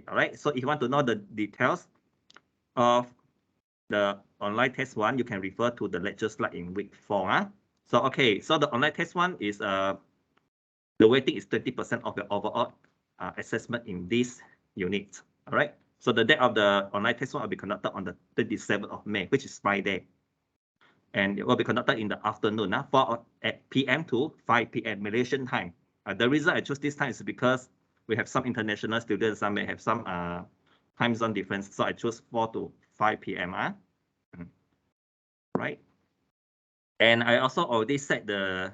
All right. So if you want to know the details of the online test 1, you can refer to the lecture slide in week 4. Huh? So okay, so the online test 1 is the weighting is 20% of your overall assessment in this unit. All right. So the date of the online test 1 will be conducted on the 27th of May, which is Friday. And it will be conducted in the afternoon, 4 p.m. to 5 p.m. Malaysian time. The reason I choose this time is because we have some international students, some may have some time zone difference. So I choose 4 to 5 p.m. Right. And I also already set the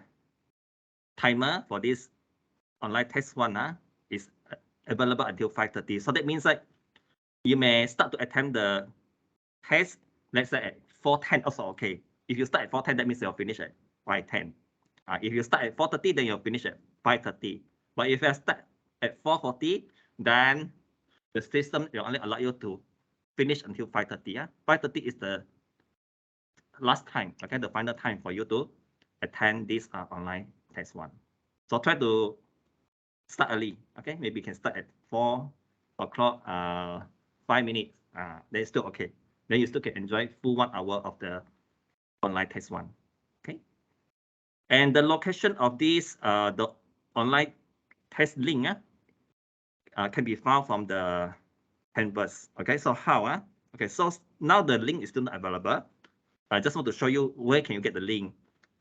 timer for this online test 1 is available until 5:30. So that means that you may start to attempt the test, let's say at 4:10 also okay. If you start at 4:10, that means you'll finish at 5:10. If you start at 4:30, then you'll finish at 5:30. But if you start at 4:40, then the system will only allow you to finish until 5:30. 5:30 is the last time, okay, the final time for you to attend this online test 1. So try to start early, okay? Maybe you can start at 4 o'clock, 5 minutes. Then it's still okay. Then you still can enjoy full 1 hour of the online test 1. Okay. And the location of this, the online test link can be found from the canvas. Okay, so how? Okay, so now the link is still not available. I just want to show you where can you get the link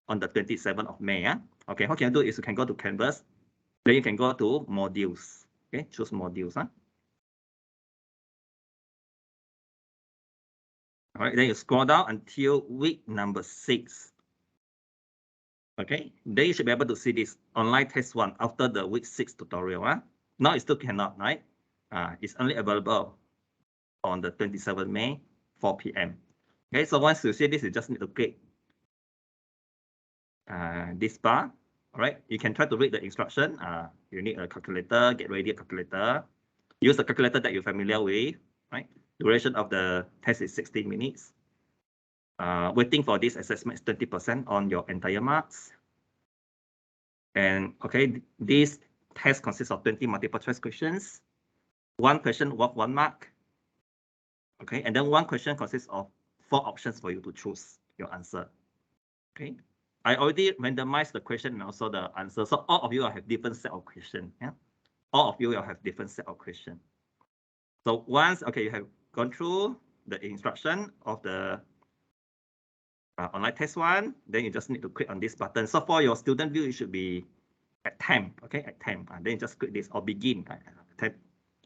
on the 27th of May. Okay, what you can do is you can go to canvas, then you can go to modules. Okay, choose modules. All right, then you scroll down until week number 6. Okay, then you should be able to see this online test 1 after the week 6 tutorial. Now it still cannot, right? It's only available on the 27th May, 4 p.m. Okay, so once you see this, you just need to click this bar. All right, you can try to read the instruction. You need a calculator, get ready a calculator. Use the calculator that you're familiar with, right? Duration of the test is 60 minutes. Waiting for this assessment is 20% on your entire marks. And okay, this test consists of 20 multiple choice questions. 1 question worth 1 mark. Okay, and then 1 question consists of 4 options for you to choose your answer. Okay, I already randomized the question and also the answer. So all of you will have different set of questions. Yeah, all of you will have different set of questions. So once, okay, you have gone through the instruction of the online test 1, then you just need to click on this button. So for your student view, it should be attempt, okay, attempt. Then you just click this or begin. Attempt.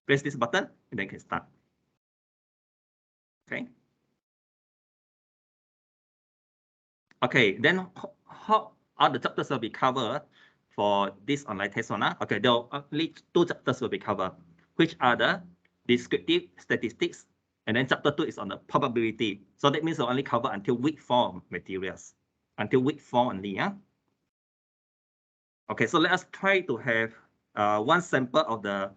Press this button and then you can start. Okay. Okay, then how are the chapters will be covered for this online test 1? Okay, there are only 2 chapters will be covered, which are the descriptive statistics, and then chapter 2 is on the probability. So that means they'll only cover until week 4 materials, until week 4 only. Okay, so let us try to have 1 sample of the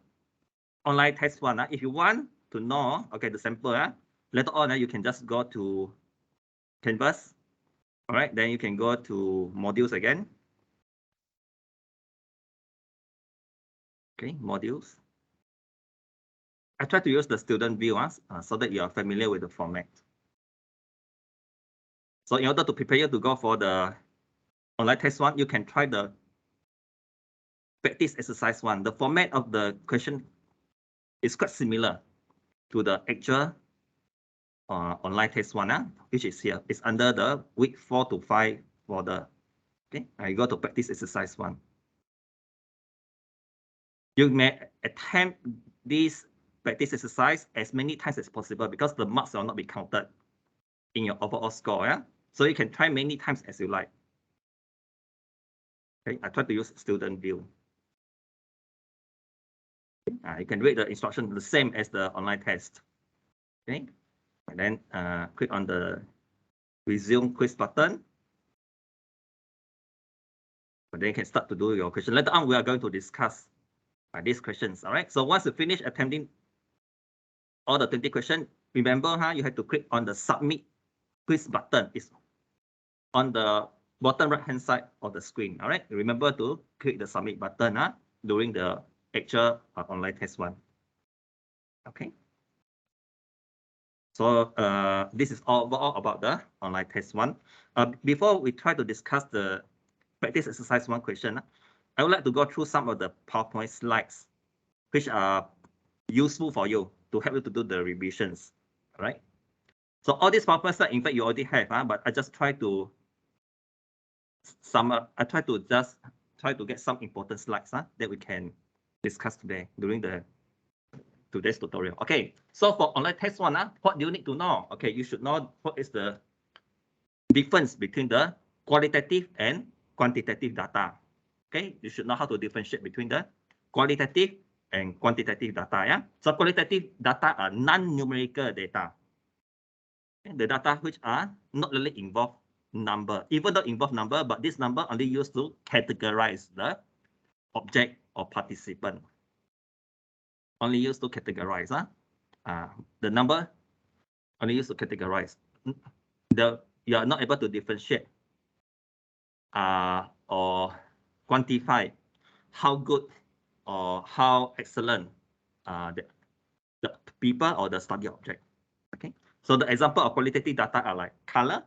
online test 1. If you want to know, okay, the sample, later on you can just go to Canvas. All right, then you can go to modules again. Okay, modules. I try to use the student view so that you are familiar with the format. So in order to prepare you to go for the online test 1, you can try the practice exercise 1. The format of the question is quite similar to the actual online test 1, which is here. It's under the week 4 to 5 for the, okay, I go to practice exercise 1. You may attempt this practice exercise as many times as possible because the marks will not be counted in your overall score. So you can try many times as you like. Okay, I try to use student view. You can read the instruction the same as the online test. Okay, and then click on the resume quiz button. And then you can start to do your question. Later on, we are going to discuss these questions. All right. So once you finish attempting all the 20 questions, remember, you have to click on the submit quiz button. It's on the bottom right-hand side of the screen. All right. Remember to click the submit button during the actual online test 1. Okay. So this is all about the online test one. Before we try to discuss the practice exercise one question, I would like to go through some of the PowerPoint slides which are useful for you to help you to do the revisions. All right. So all these PowerPoint slides, in fact, you already have, but I just try to sum up. I try to just get some important slides that we can discuss today during today's tutorial. Okay, so for online test one, what do you need to know? Okay, you should know what is the difference between the qualitative and quantitative data. Okay, you should know how to differentiate between the qualitative and quantitative data. Yeah, so qualitative data are non-numerical data. Okay? The data which are not really involve number, even though involve number, but this number only used to categorize the object or participant. Only used to categorize. The number only used to categorize. You are not able to differentiate or quantify how good or how excellent the people or the study object. Okay, so the example of qualitative data are like color.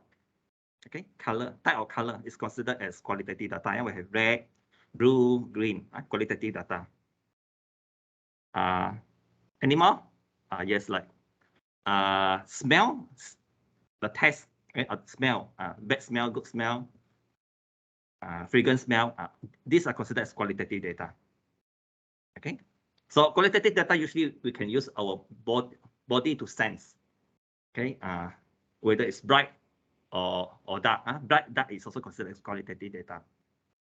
Okay, type of color is considered as qualitative data. And we have red, blue, green, qualitative data. Any more? Yes, like smell, the test, smell, bad smell, good smell, fragrance smell. These are considered as qualitative data. Okay, so qualitative data usually we can use our body to sense. Okay, whether it's bright or dark. Dark is also considered as qualitative data.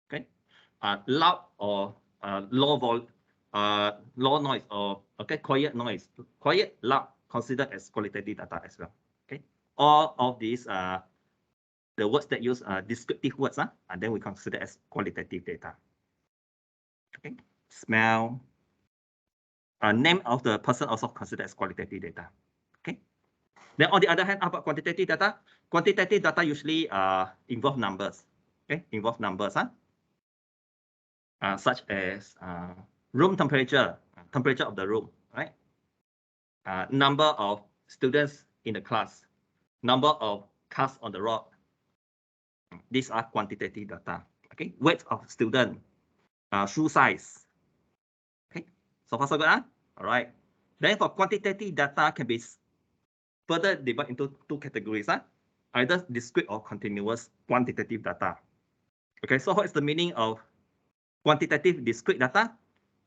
Okay, loud or low noise or quiet noise. Quiet, loud, considered as qualitative data as well. Okay, all of these the words that use descriptive words, and then we consider as qualitative data. Okay, smell, name of the person also considered as qualitative data. Okay. Then on the other hand, how about quantitative data? Quantitative data usually involve numbers. Okay, involve numbers, such as room temperature, temperature of the room, right? Number of students in the class, number of cars on the road. These are quantitative data. Okay, weight of student, shoe size. Okay, so far so good, All right. Then for quantitative data can be further divided into two categories, either discrete or continuous quantitative data. Okay, so what is the meaning of quantitative discrete data?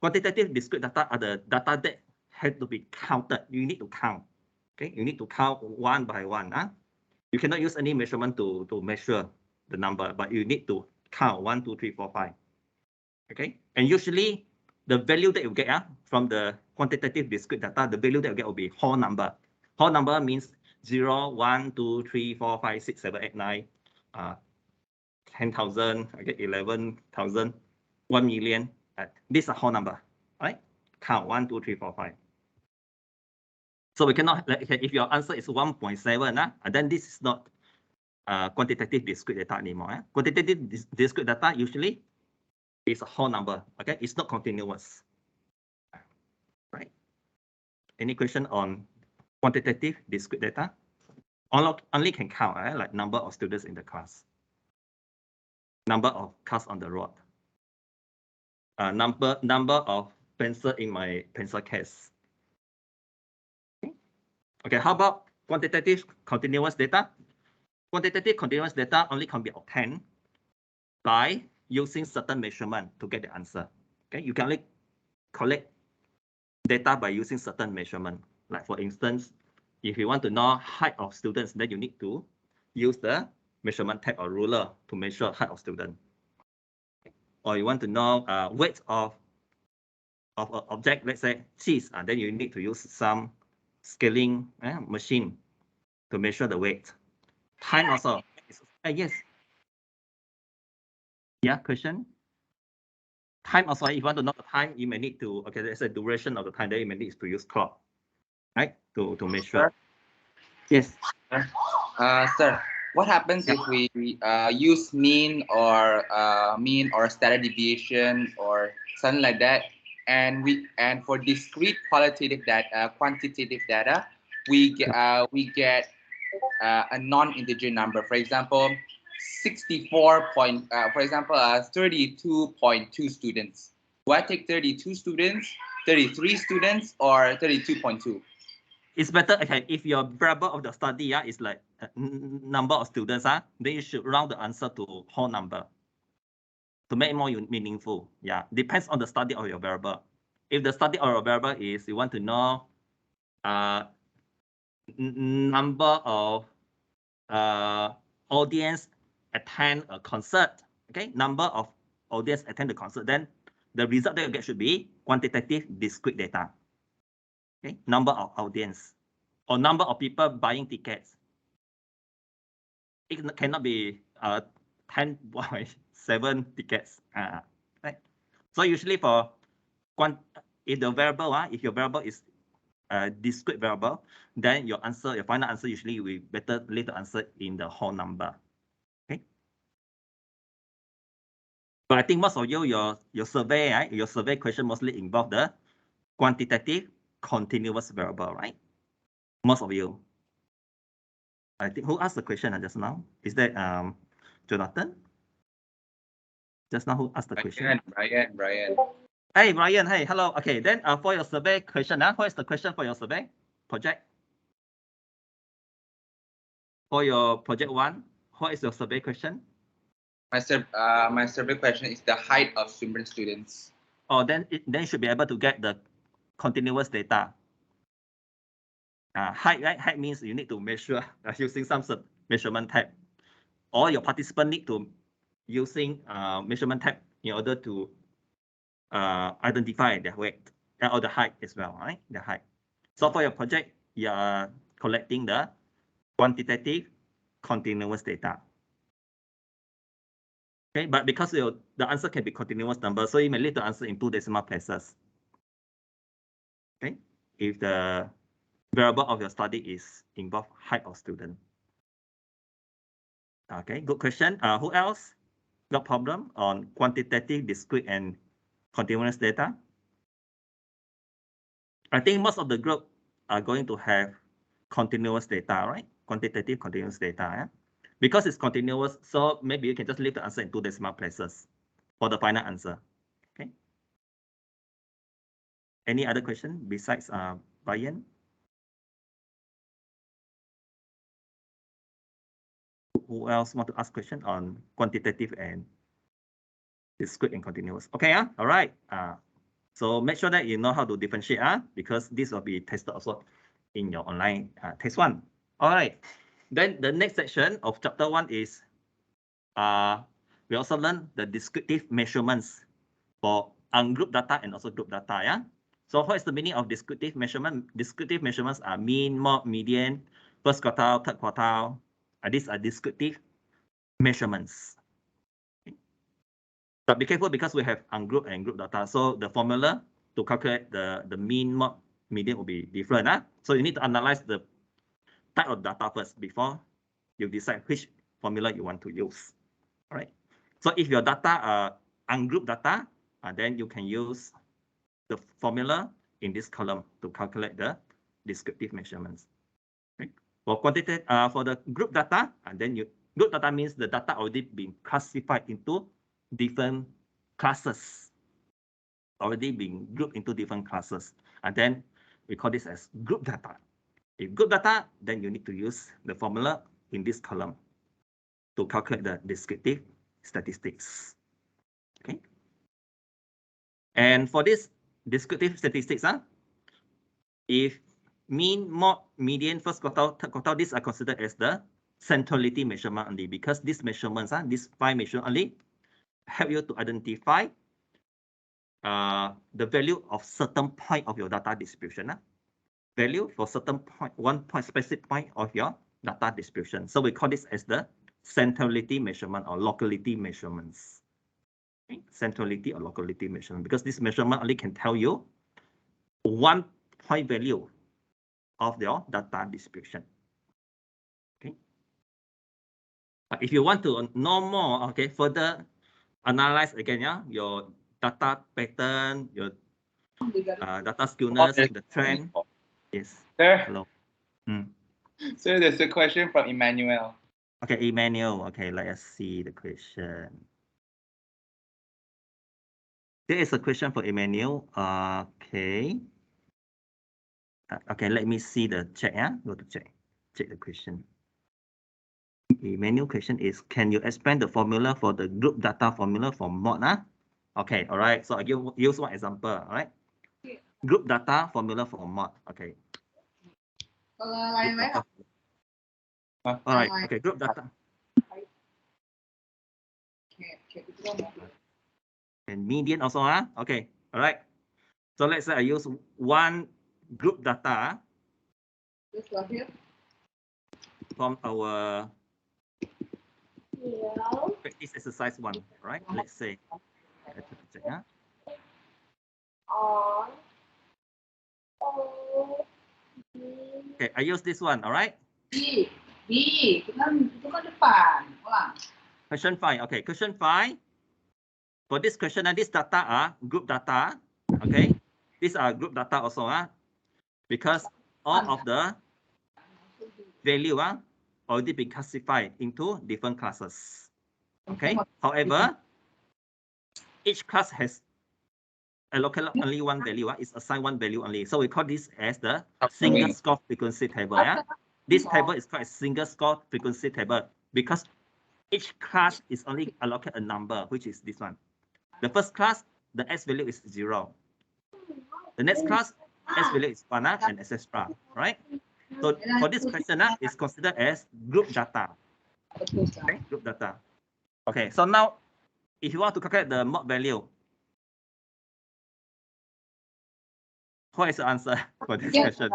Quantitative discrete data are the data that have to be counted. You need to count. Okay, you need to count one by one. You cannot use any measurement to measure the number, but you need to count 1, 2, 3, 4, 5. Okay, and usually the value that you get from the quantitative discrete data, the value that you get will be whole number. Whole number means 0, 1, 2, 3, 4, 5, 6, 7, 8, 9, 10,000, okay, 11,000, 1 million. This is a whole number, right? Count 1, 2, 3, 4, 5. So we cannot, if your answer is 1.7, then this is not quantitative discrete data anymore. Quantitative discrete data usually is a whole number, okay? It's not continuous, right? Any question on quantitative discrete data? Only can count, like number of students in the class, number of cars on the road, number of pencil in my pencil case. Okay, how about quantitative continuous data? Quantitative continuous data only can be obtained by using certain measurement to get the answer. Okay, you can only collect data by using certain measurement. Like for instance, if you want to know height of students, then you need to use the measurement tape or ruler to measure height of student. Or you want to know weight of an object, let's say cheese, and then you need to use some scaling machine to measure the weight. Time also. Yes. Yeah, question? Time also, if you want to know the time, you may need to, okay, there's a duration of the time that you may need to use clock, right, to measure. Sir? Yes. Sir, what happens if we use mean or standard deviation or something like that? and for discrete quantitative data, we get a non-integer number. For example, 32.2 students. Do I take 32 students, 33 students, or 32.2? It's better, okay, if your variable of the study is like number of students, then you should round the answer to whole number to make it more meaningful. Yeah, depends on the study of your variable. If the study of your variable is you want to know number of audience attend a concert, okay, number of audience attend the concert, then the result that you get should be quantitative discrete data. Okay, number of audience or number of people buying tickets. It cannot be 10.7 tickets. Right. So usually for if the variable, if your variable is a discrete variable, then your answer, your final answer usually will better leave the answer in the whole number. Okay. But I think most of you, your survey, right? Your survey question mostly involve the quantitative continuous variable, right? Most of you. I think who asked the question just now? Is that Jonathan? Just now who asked the question? Brian. Hey, Brian. Hey, hello. Okay, then for your survey question, what is the question for your survey project? For your project 1, what is your survey question? My survey question is the height of students. Oh, then you should be able to get the continuous data. Height, right? Height means you need to measure using some measurement type, or your participant need to using measurement type in order to identify their weight or the height as well, right? The height. So for your project, you are collecting the quantitative continuous data. Okay, but because the answer can be continuous number, so you may leave the answer in 2 decimal places. Okay, if the variable of your study is involve height of student. Okay, good question. Who else got problem on quantitative, discrete, and continuous data? I think most of the group are going to have continuous data, right? Quantitative, continuous data. Yeah? Because it's continuous, so maybe you can just leave the answer in 2 decimal places for the final answer. Okay. Any other question besides Brian? Who else want to ask question on quantitative and discrete and continuous? Okay, all right. So make sure that you know how to differentiate, because this will be tested also in your online test 1. All right. Then the next section of chapter 1 is we also learn the descriptive measurements for ungrouped data and also group data. Yeah. So what is the meaning of descriptive measurement? Descriptive measurements are mean, mode, median, first quartile, third quartile. These are descriptive measurements. Okay. But be careful because we have ungrouped and group data. So the formula to calculate the mean, mode, median will be different. So you need to analyze the type of data first before you decide which formula you want to use. All right. So if your data are ungrouped data, then you can use the formula in this column to calculate the descriptive measurements. Okay. For quantitative, for the group data, and then group data means the data already being classified into different classes, already being grouped into different classes, and then we call this as group data. If group data, then you need to use the formula in this column to calculate the descriptive statistics. Okay. And for this descriptive statistics, if mean, mode, median, first quartile, third quartile, these are considered as the centrality measurement only, because these measurements, these 5 measurements only help you to identify the value of certain point of your data distribution. Value for certain point, one point, specific point of your data distribution. So we call this as the centrality measurement or locality measurements. Okay? Centrality or locality measurement, because this measurement only can tell you one point value of your data distribution. Okay. If you want to know more, okay, further analyze again, your data pattern, your data skewness, the trend is Sir, low. sir, there's a question from Emmanuel. Okay, Emmanuel. Okay, let us see the question. There is a question for Emmanuel. Okay. Okay, let me see the chat. Yeah, go to check the question. Emmanuel question is, can you expand the formula for the group data formula for mod? Okay, all right. So I use one example. All right. Group data formula for mod. Okay. All right. Okay, group data. And median also. Okay. All right. So let's say I use one group data from our practice exercise 1, right? Let's say. Okay, I use this one, all right? Question 5. Okay, question 5. For this question, this data are group data. Okay, these are group data also, because all of the value already been classified into different classes. Okay, however, each class has allocated only one value, is assigned one value only. So we call this as the single score frequency table. This table is called a single score frequency table because each class is only allocated a number, which is this one. The first class, the S value is 0. The next class, S value is 1, and etc. Right? So for this question, it's considered as group data. Okay, group data. Okay, so now if you want to calculate the mod value, what is the answer for this question?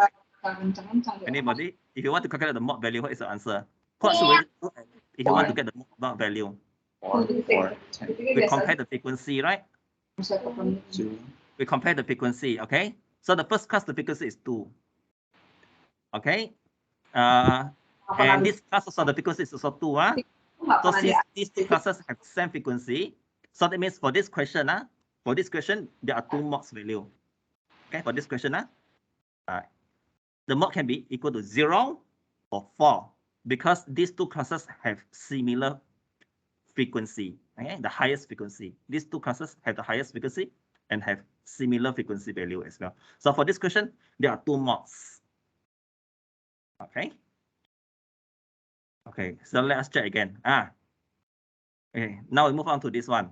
Anybody? If you want to calculate the mod value, what is the answer? What should we do if you want to get the mod value? We compare the frequency, right? We compare the frequency, okay? So the first class, the frequency is 2. Okay? And this class also, the frequency is also 2. So since these two classes have same frequency, so that means for this question, there are 2 mods value. Okay, for this question, the mod can be equal to 0 or 4 because these two classes have similar frequency. Okay, the highest frequency. These two classes have the highest frequency and have similar frequency value as well. So for this question, there are 2 mods. Okay. Okay, so let us check again. Okay, now we move on to this one.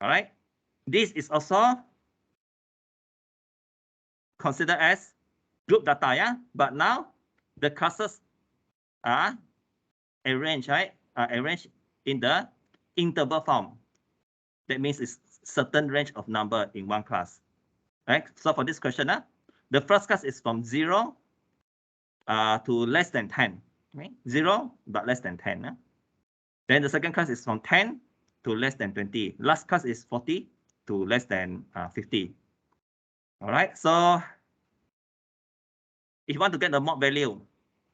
All right. This is also considered as group data, but now the classes are arranged, right? Arranged in the interval form. That means it's certain range of number in one class. Right? So for this question, the first class is from 0 to less than 10. Right? 0 but less than 10. Then the second class is from 10 to less than 20. Last class is 40 to less than 50. All right. So if you want to get the mod value,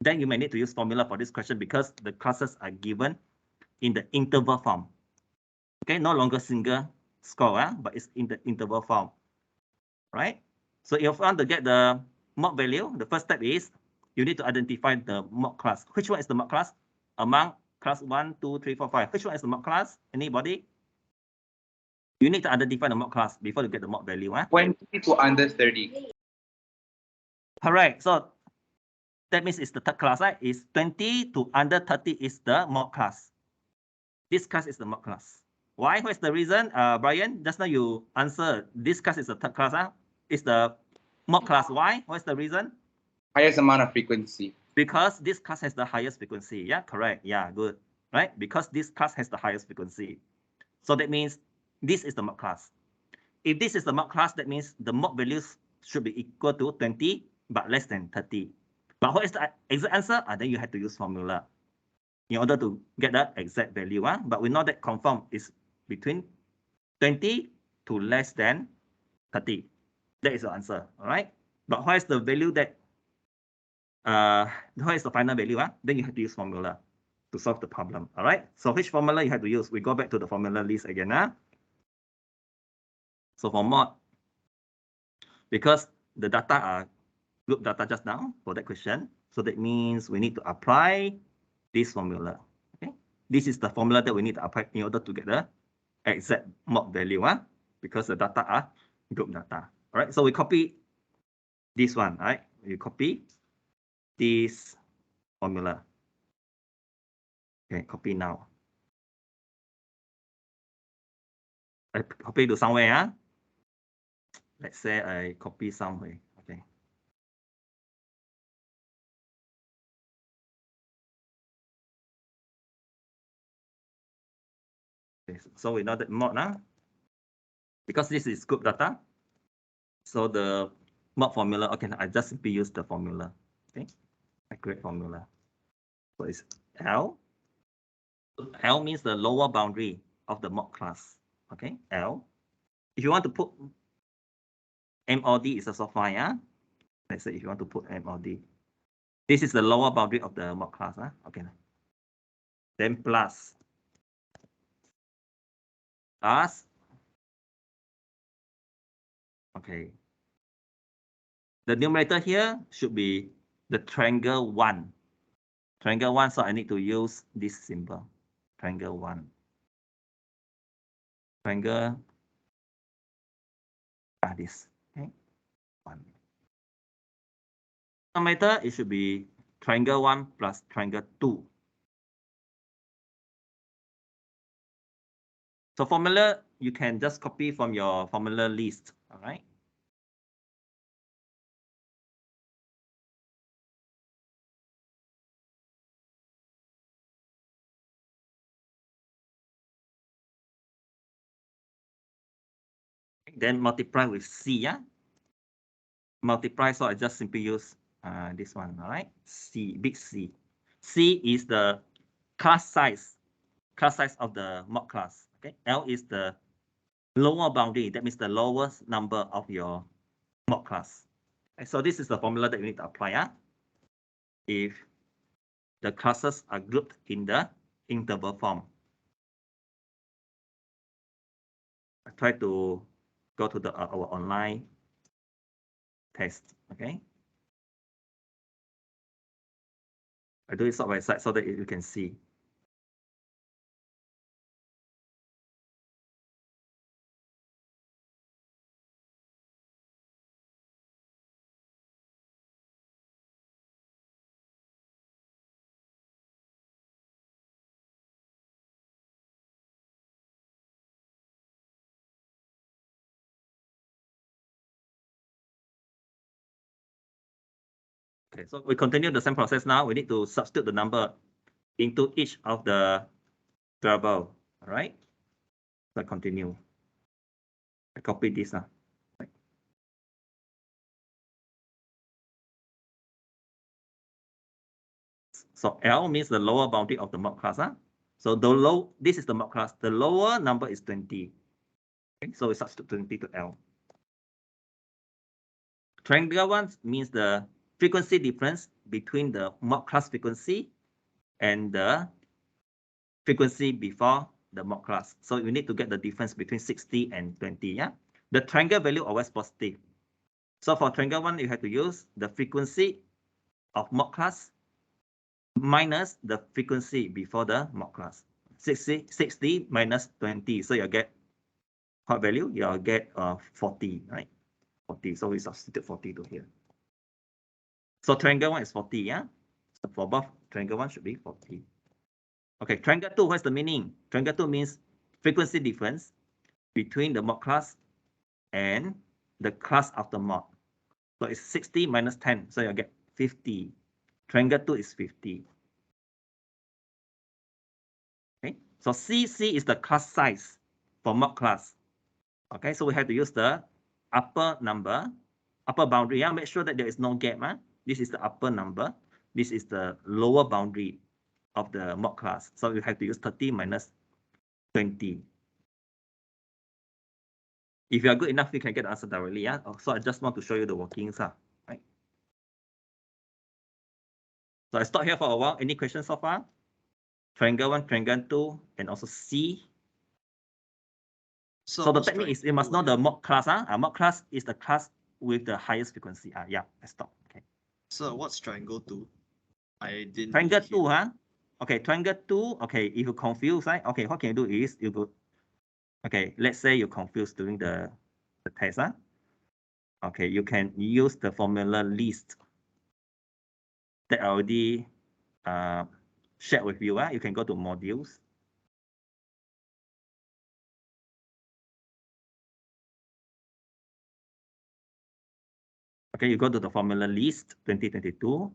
then you may need to use formula for this question because the classes are given in the interval form. Okay, no longer single score, but it's in the interval form. Right? So if you want to get the mod value, the first step is you need to identify the mod class. Which one is the mod class? Among class 1, 2, 3, 4, 5. Which one is the mod class? Anybody? You need to identify the mod class before you get the mod value. 20 to under 30. Correct. So that means it's the third class, right? It's 20 to under 30 is the mod class. This class is the mod class. Why? What's the reason? Brian, just now you answered this class is the third class. It's the mod class. Why? What's the reason? Highest amount of frequency. Because this class has the highest frequency. Yeah, correct. Yeah, good. Right? Because this class has the highest frequency. So that means this is the mod class. If this is the mod class, that means the mod values should be equal to 20, but less than 30. But what is the exact answer? Then you have to use formula in order to get the exact value. But we know that confirm is between 20 to less than 30. That is the answer. All right. But what is the value that what is the final value? Then you have to use formula to solve the problem. All right. So which formula you have to use? We go back to the formula list again. So for mod, because the data are group data just now for that question. So that means we need to apply this formula. Okay, this is the formula that we need to apply in order to get the exact mod value, because the data are group data. All right, so we copy this one, right? You copy this formula. Okay, copy now. I copy to somewhere. Let's say I copy somewhere. Okay. Okay, so we know that mod now. Because this is group data. So the mod formula, okay, I just simply use the formula. Okay, I create formula. So it's L. L means the lower boundary of the mod class. Okay, L. If you want to put MOD is also fine. Let's say if you want to put MOD. This is the lower boundary of the mod class. Okay. Then plus. Okay. The numerator here should be the triangle 1. Triangle 1, so I need to use this symbol. Triangle 1. Triangle, this. Okay. 1. Numerator, it should be triangle 1 plus triangle 2. So formula, you can just copy from your formula list. All right. Then multiply with C, multiply, so I just simply use this one, all right? C, big C. C is the class size of the mod class, okay? L is the lower boundary, that means the lowest number of your mod class. Okay, so this is the formula that you need to apply, if the classes are grouped in the interval form. I try to go to our online test, okay? I do it side by side so that you can see. Okay, so we continue the same process now. We need to substitute the number into each of the variable. All right. So I continue. I copy this now. Right. So L means the lower boundary of the mod class. So this is the mod class. The lower number is 20. Okay, so we substitute 20 to L. Triangle 1 means the frequency difference between the mod class frequency and the frequency before the mod class. So you need to get the difference between 60 and 20. The triangle value always positive. So for triangle 1, you have to use the frequency of mod class minus the frequency before the mod class. 60 minus 20. So you get what value? You'll get 40, right? 40. So we substitute 40 to here. So triangle 1 is 40, So for both, triangle 1 should be 40. Okay, triangle 2, what's the meaning? Triangle 2 means frequency difference between the mod class and the class of the mod. So it's 60 minus 10, so you get 50. Triangle 2 is 50. Okay, so CC is the class size for mod class. Okay, so we have to use the upper number, upper boundary. Make sure that there is no gap. This is the upper number. This is the lower boundary of the mod class. So you have to use 30 minus 20. If you are good enough, you can get the answer directly. So I just want to show you the workings. Right? So I stop here for a while. Any questions so far? Triangle 1, triangle 2, and also C. So the technique is you must know the mod class. Mod class is the class with the highest frequency. Yeah, let's stop. Okay. So what's triangle 2? I didn't. Triangle really 2, huh? Okay, triangle 2. Okay, if you confuse, right? Okay, what can you do is you go. Okay, let's say you're confused during the test, huh? Okay, you can use the formula list that I already shared with you. You can go to modules. Okay, you go to the formula list 2022.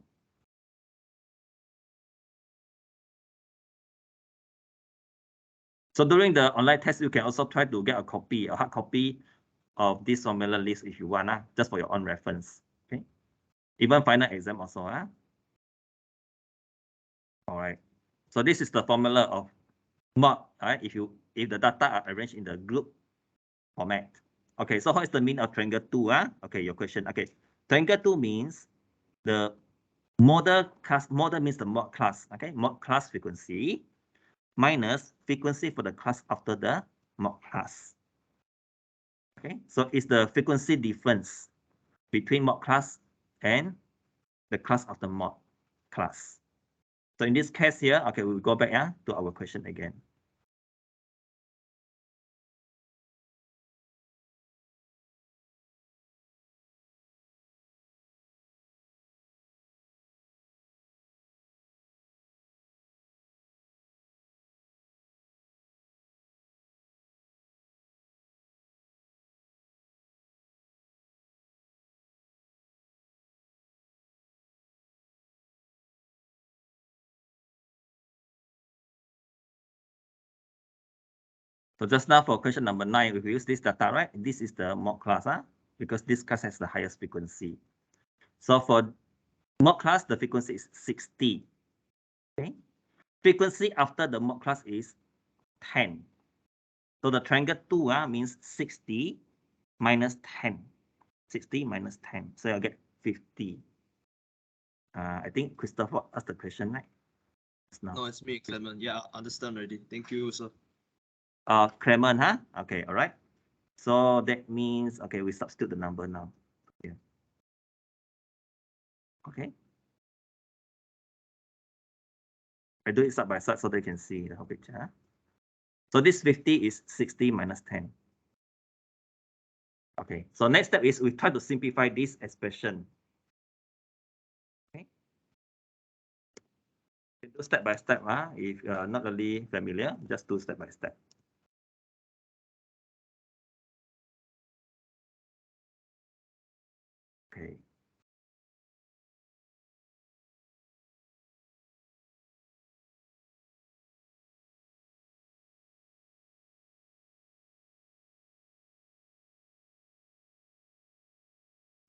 So during the online test, you can also try to get a hard copy of this formula list if you want, just for your own reference. Okay. Even final exam also. All right. So this is the formula of mod. Right? If the data are arranged in the group format. Okay. So how is the mean of triangle 2? Okay. Your question. Okay. Triangle 2 means the model class. Model means the mod class. Okay. Mod class frequency minus frequency for the class after the mod class. Okay. So it's the frequency difference between mod class and the class of the mod class. So in this case here, okay, we'll go back to our question again. So just now for question number 9, if we use this data, right? This is the mod class, because this class has the highest frequency. So for mod class, the frequency is 60. Okay. Frequency after the mod class is 10. So the triangle 2 means 60 minus 10. 60 minus 10. So you'll get 50. I think Christopher asked the question, right? No, it's me, Clement. Yeah, I understand already. Thank you, sir. Clement, Okay, all right. So that means, okay, we substitute the number now. Yeah. Okay. I do it side by side so they can see the whole picture. So this 50 is 60 minus 10. Okay, so next step is we try to simplify this expression. Okay. Do step by step. If you are not really familiar, just do step by step. Okay.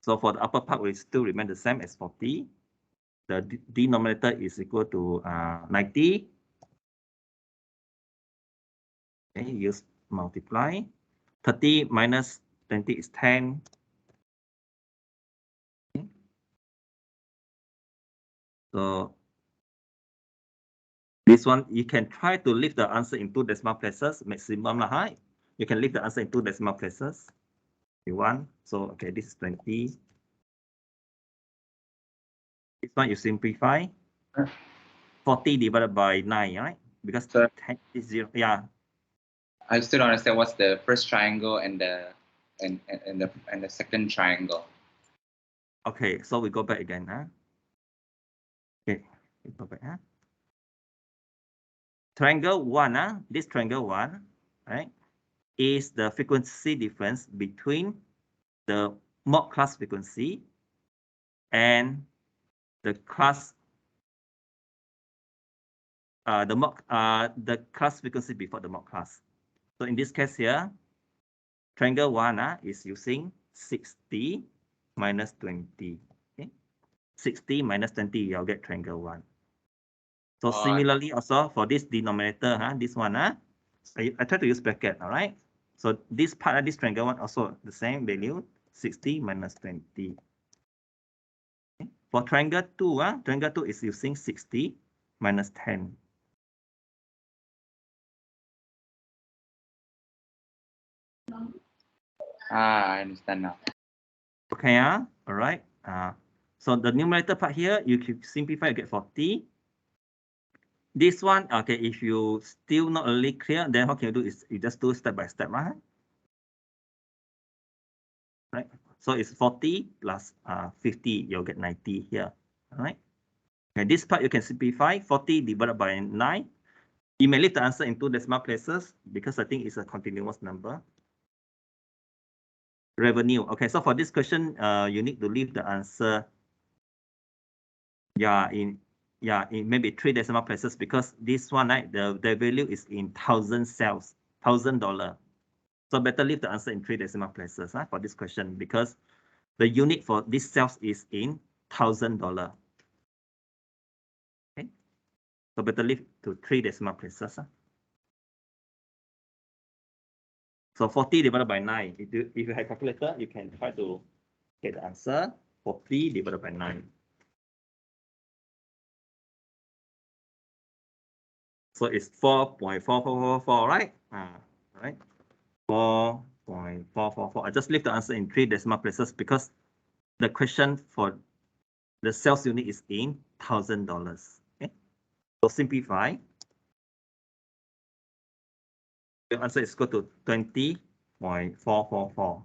So for the upper part, we still remain the same as 40. The denominator is equal to 90. Okay, use multiply. 30 minus 20 is 10. Okay. So this one, you can try to leave the answer in 2 decimal places, maximum high. You can leave the answer in 2 decimal places if you want. So, okay, this is 20. This one you simplify. 40 divided by 9, right? Because 10 is 0. Yeah. I still don't understand what's the first triangle and the second triangle. Okay, so we go back again. Okay, we go back. Triangle 1, this triangle 1, right, is the frequency difference between the mod class frequency and the class the class frequency before the mod class. So in this case here, triangle 1 is using 60 minus 20. Okay, 60 minus 20, you'll get triangle 1. So similarly also for this denominator, this one, I try to use bracket, all right? So this part of this triangle 1 also the same value, 60 minus 20. Okay. For triangle 2, triangle 2 is using 60 minus 10. I understand now. Okay, all right. So the numerator part here, you can simplify, you get 40. This one, okay, if you still not really clear, then what can you do is you just do step by step, right? Right. So it's 40 plus 50, you'll get 90 here. All right. Okay, this part you can simplify. 40 divided by 9. You may leave the answer in 2 decimal places because I think it's a continuous number. Revenue. Okay, so for this question, you need to leave the answer. In maybe 3 decimal places because this one, right, the value is in thousand cells, $1,000. So better leave the answer in 3 decimal places for this question because the unit for this cells is in $1,000. Okay, so better leave to 3 decimal places. So 40 divided by 9. If you have calculator, you can try to get the answer. 40 divided by 9. So it's 4.4444, right? Right. 4.444. I just leave the answer in 3 decimal places because the question for the sales unit is in $1,000. Okay. So simplify. Your answer is equal to 20.444.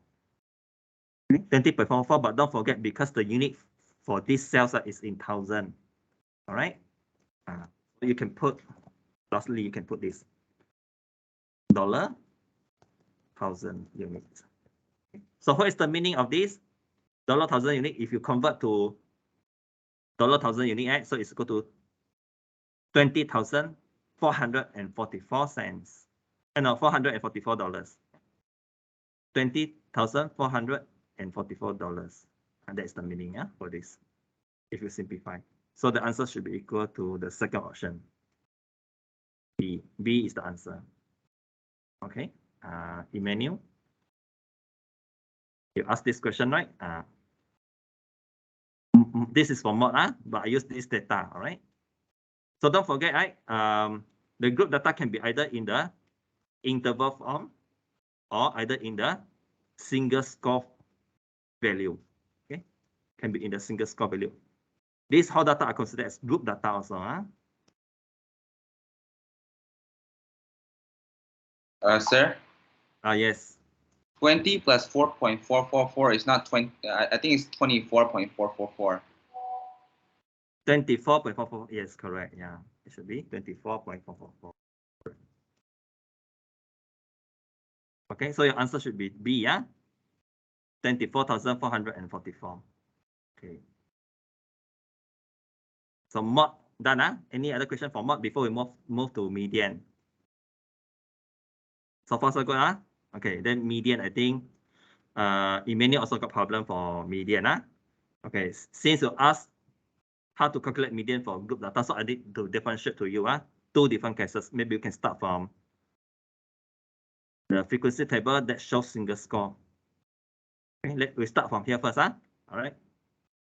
20.44, but don't forget because the unit for this sales is in thousand. All right. You can put, lastly, you can put this dollar 1,000 units. So what is the meaning of this? Dollar 1,000 unit, if you convert to dollar 1,000 unit, right? So it's equal to 20,444 cents. No, $444. $20,444. And that's the meaning for this, if you simplify. So the answer should be equal to the second option. B. B is the answer. Okay. Emmanuel, you asked this question, right? This is for mod, but I use this data, all right? So don't forget, right? The group data can be either in the interval form or either in the single score value. Okay, can be in the single score value. These whole data are considered as group data also. Sir? Yes. 20 plus 4.444 is not 20. I think it's 24.444. 24.44. Yes, correct. Yeah, it should be 24.444. Okay, so your answer should be B, 24,444. Okay. So mod done. Any other question for mod before we move to median? So far so good, Okay, then median, I think Emmanuel also got problem for median, Okay, since you asked how to calculate median for group data, so I need to differentiate to you, 2 different cases. Maybe you can start from the frequency table that shows single score. Okay, we start from here first, All right.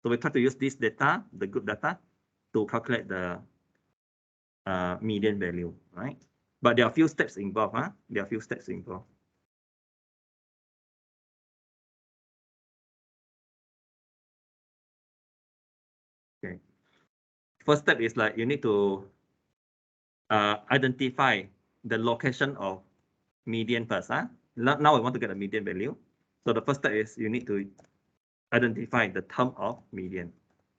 So we try to use this data, the group data, to calculate the median value, right? But there are a few steps involved, There are a few steps involved. Okay. First step is like you need to identify the location of median first. Now we want to get a median value. So the first step is you need to identify the term of median.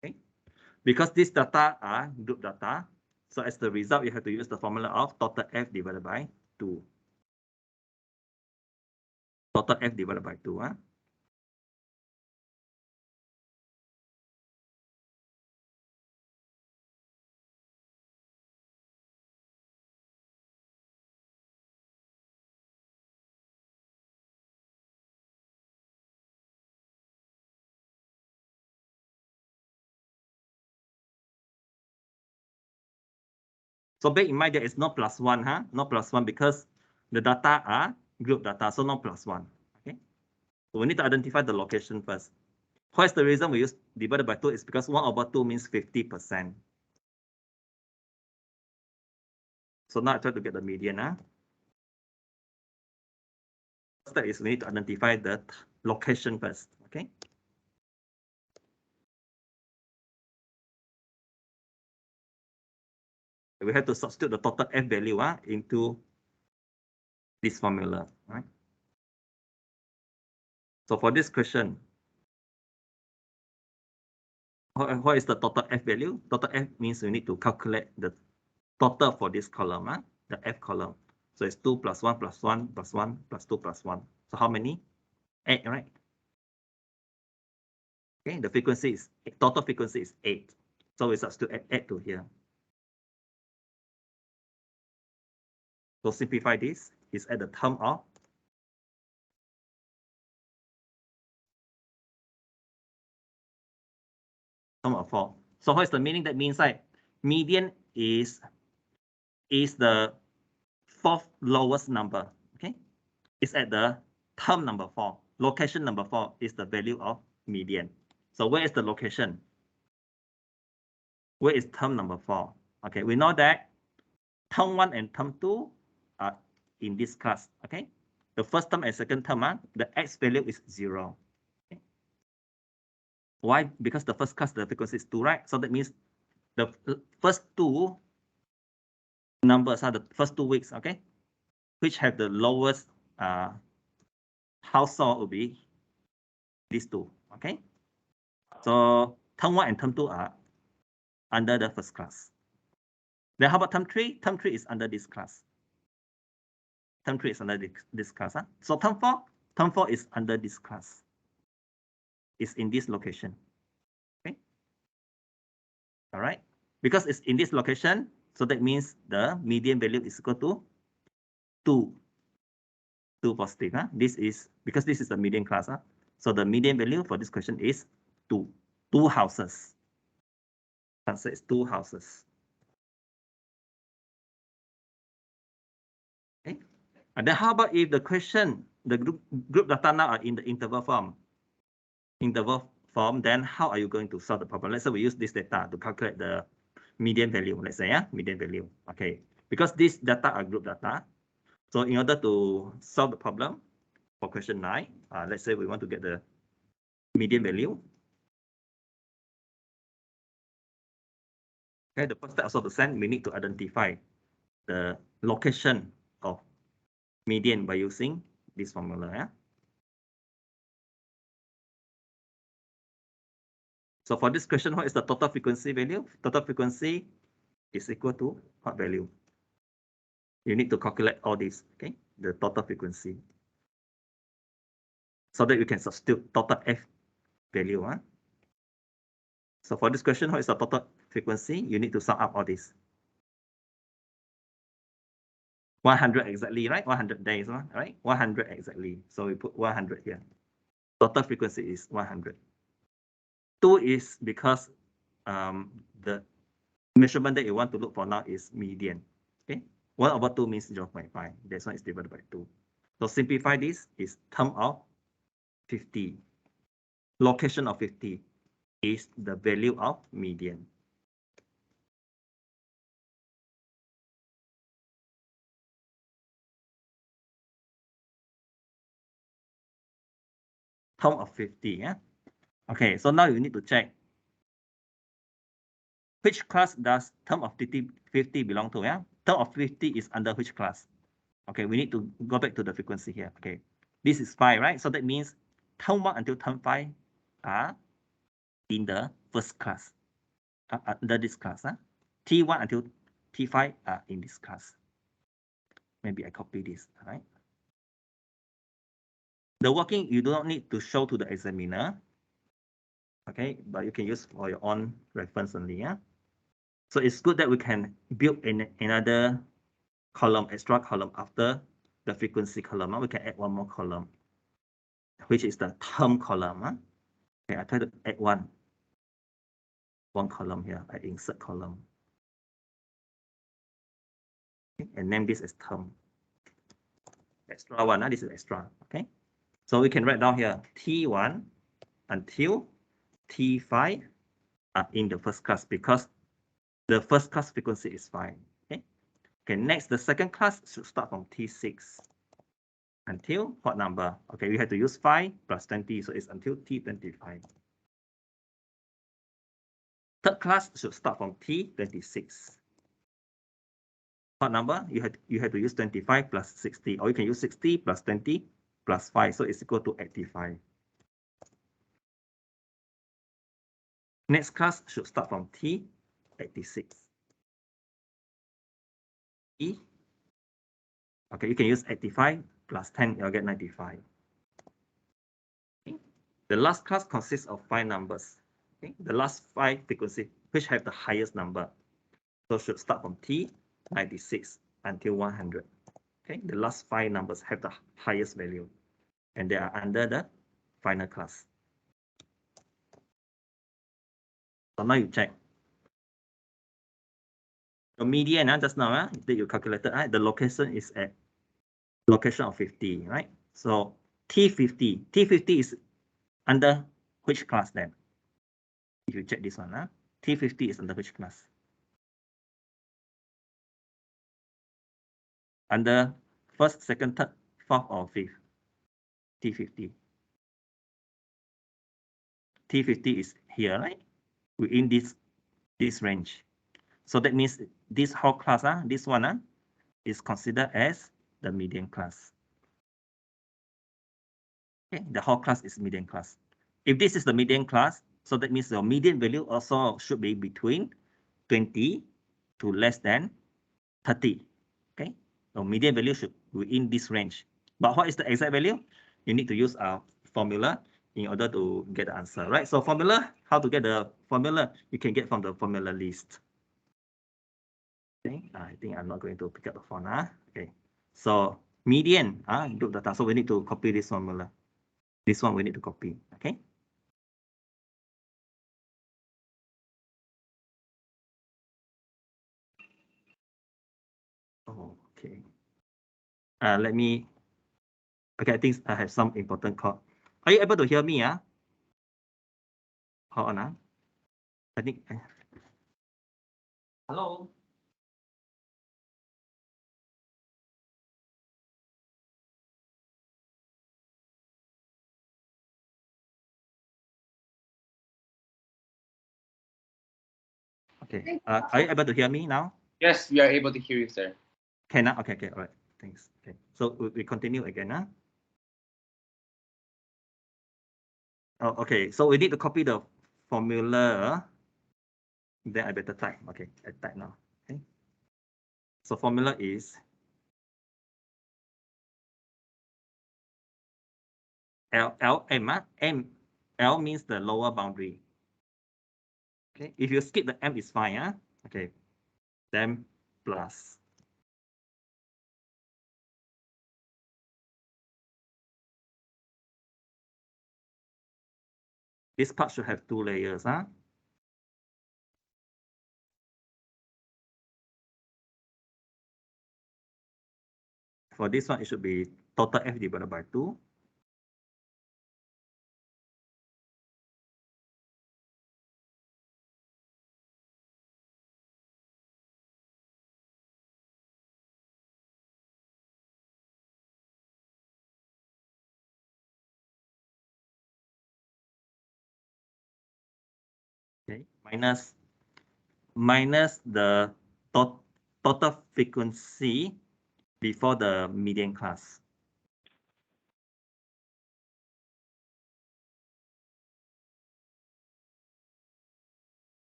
Okay. Because these data are group data, so as the result, you have to use the formula of total F divided by 2. Total F divided by 2. So bear in mind there is no plus 1, No plus 1 because the data are group data, so no plus 1. Okay. So we need to identify the location first. What is the reason we use divided by 2 is because 1/2 means 50%. So now I try to get the median. First step is we need to identify the location first. Okay. we have to substitute the total F value into this formula, right? So for this question, what is the total F value? Total F means we need to calculate the total for this column, the F column. So it's 2 plus 1 plus 1 plus 1 plus 2 plus 1. So how many? 8, right? Okay, the frequency is, total frequency is 8. So we substitute 8 to here. So simplify this, is at the term of term of 4. So what is the meaning? That means like median is the fourth lowest number. Okay, it's at the term number 4. Location number 4 is the value of median. So where is the location? Where is term number 4? Okay, we know that term 1 and term 2 are in this class. Okay, the first term and second term, the x value is 0. Okay. Why? Because the first class, the frequency is 2, right? So that means the first two numbers are the first 2 weeks, okay, which have the lowest household will be these two, okay? So term 1 and term 2 are under the first class. Then how about term 3? Term 3 is under this class. Term 3 is under this class. So term 4 is under this class. It's in this location. Okay. All right. Because it's in this location, so that means the median value is equal to 2. 2 positive. This is because this is the median class. So the median value for this question is 2. 2 houses. Answer is 2 houses. Okay. And then how about if the question, the group data now are in the interval form? Then how are you going to solve the problem? Let's say we use this data to calculate the median value. Let's say, median value. Okay. Because these data are group data. So in order to solve the problem for question 9, let's say we want to get the median value. Okay, the first step also to send, we need to identify the location of median by using this formula. So for this question, what is the total frequency value? Total frequency is equal to what value? You need to calculate all this, okay? The total frequency. So that you can substitute total F value. So for this question, what is the total frequency? You need to sum up all this. 100 exactly, right? 100 days, right? 100 exactly. So we put 100 here. Total frequency is 100. 2 is because the measurement that you want to look for now is median. Okay, 1/2 means 0.5. That's why it's divided by 2. So simplify this is term of 50. Location of 50 is the value of median. Term of 50. Okay, so now you need to check which class does term of 50 belong to? Term of 50 is under which class? Okay, we need to go back to the frequency here. Okay, this is 5, right? So that means term 1 until term 5 are in the first class, under this class. T1 until T5 are in this class. Maybe I copy this, all right? The working you do not need to show to the examiner. Okay, but you can use for your own reference only. So it's good that we can build another column, extra column after the frequency column. We can add one more column, which is the term column. Okay, I try to add one column here. I insert column. Okay, and name this as term. Extra one, this is extra. Okay, so we can write down here T1 until T5 are in the first class because the first class frequency is 5. Okay, next, the second class should start from T6 until what number? Okay, we have to use 5 plus 20, so it's until T25. Third class should start from T26. odd number, you had to use 25 plus 60, or you can use 60 plus 20 plus 5, so it's equal to 85. Next class should start from T, 86. E, okay, you can use 85 plus 10, you'll get 95. Okay. The last class consists of 5 numbers. Okay. The last 5 frequency, which have the highest number. So should start from T, 96 until 100. Okay, the last 5 numbers have the highest value, and they are under the final class. So now you check. The median just now that you calculated, the location is at location of 50, right? So T50 is under which class then? If you check this one, T50 is under which class? Under first, second, third, fourth, or fifth? T50. T50 is here, right? Within this range. So that means this whole class, this one is considered as the median class. Okay, the whole class is median class. If this is the median class, so that means your median value also should be between 20 to less than 30. Okay, so median value should be within this range. But what is the exact value? You need to use our formula in order to get the answer, right? So formula, how to get the formula? You can get from the formula list. Okay, I think I'm not going to pick up the phone. Okay, so median, group data. So we need to copy this formula. This one we need to copy. Okay. Okay. Let me. Okay, I think I have some important call. Are you able to hear me? Hold on. I think. Hello. Okay. Are you able to hear me now? Yes, we are able to hear you, sir. Can I? Okay. Okay. All right. Thanks. Okay. So we continue again. Oh, okay. So we need to copy the formula. Then I better type. Okay. I type now. Okay. So formula is L means the lower boundary. Okay. If you skip the M, it's fine. Okay. Then plus. This part should have 2 layers. For this one, it should be total F divided by 2. Okay, minus the total frequency before the median class.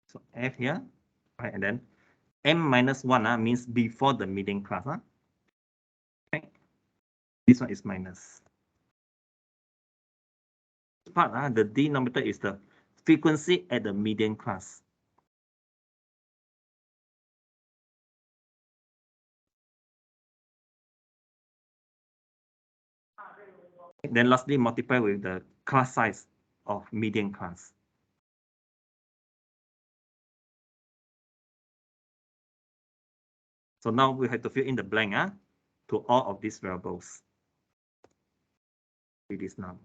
So F here, right, and then M minus 1 means before the median class. Okay, this one is minus. Part, the denominator is the frequency at the median class. Then lastly, multiply with the class size of median class. So now we have to fill in the blank to all of these variables. It is now.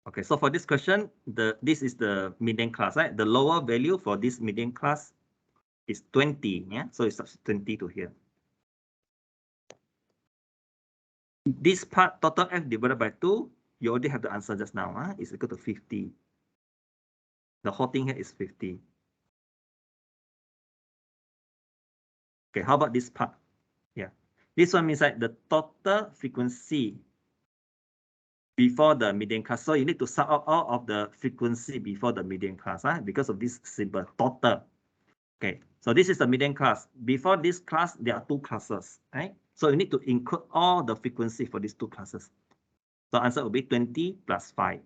Okay, so for this question, this is the median class, right? The lower value for this median class is 20, so it's 20 to here. This part, total F divided by 2, you already have the answer just now. It's equal to 50. The whole thing here is 50. Okay, how about this part? Yeah, this one means that the total frequency before the median class. So you need to sum out all of the frequency before the median class, because of this symbol, total. Okay, so this is the median class. Before this class, there are two classes, right? So you need to include all the frequency for these two classes. So answer will be 20 plus 5.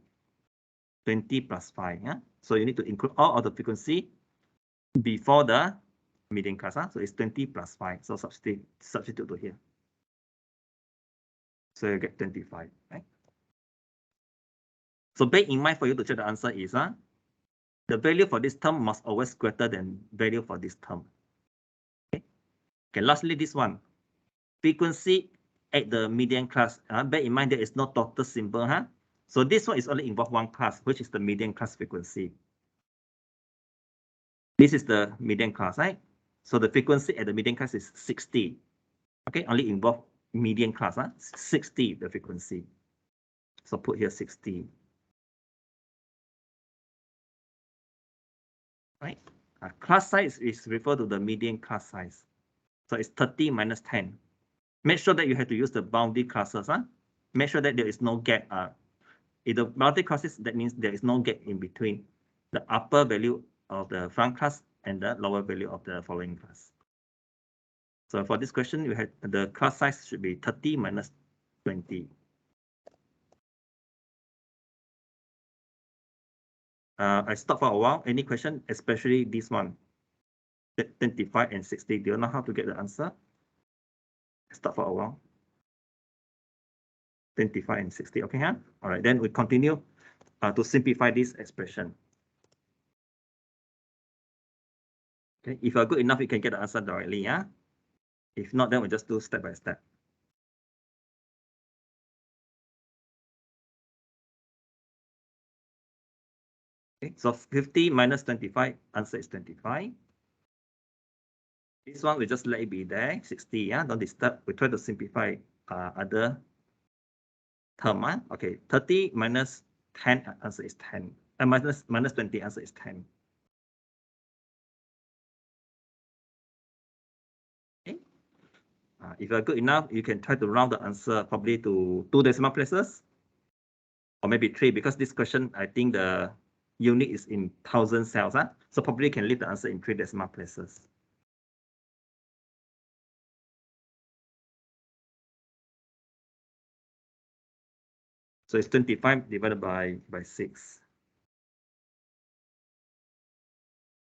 20 plus 5, yeah? So you need to include all of the frequency before the median class, So it's 20 plus 5. So substitute to here. So you get 25, right? So bear in mind for you to check the answer is the value for this term must always greater than value for this term. Okay, lastly, this one. Frequency at the median class. Bear in mind there is no total symbol. So this one is only involve one class, which is the median class frequency. This is the median class, right? So the frequency at the median class is 60. Okay, only involve median class, 60 the frequency. So put here 60. Right? Class size is referred to the median class size. So it's 30 minus 10. Make sure that you have to use the boundary classes. Make sure that there is no gap. In the boundary classes, that means there is no gap in between the upper value of the front class and the lower value of the following class. So for this question, you have the class size should be 30 minus 20. I stop for a while. Any question, especially this one, 25 and 60. Do you know how to get the answer? Stop for a while. 25 and 60. Okay, All right, then we continue to simplify this expression. Okay, if you're good enough, you can get the answer directly. If not, then we just do step by step. Okay, so 50 minus 25, answer is 25. This one, we just let it be there, 60, don't disturb. We try to simplify other term. Okay, 30 minus 10, answer is 10. Minus 20, answer is 10. Okay. If you're good enough, you can try to round the answer probably to 2 decimal places, or maybe 3, because this question, I think the unit is in 1,000 cells. So probably you can leave the answer in 3 decimal places. So it's 25 divided by 6.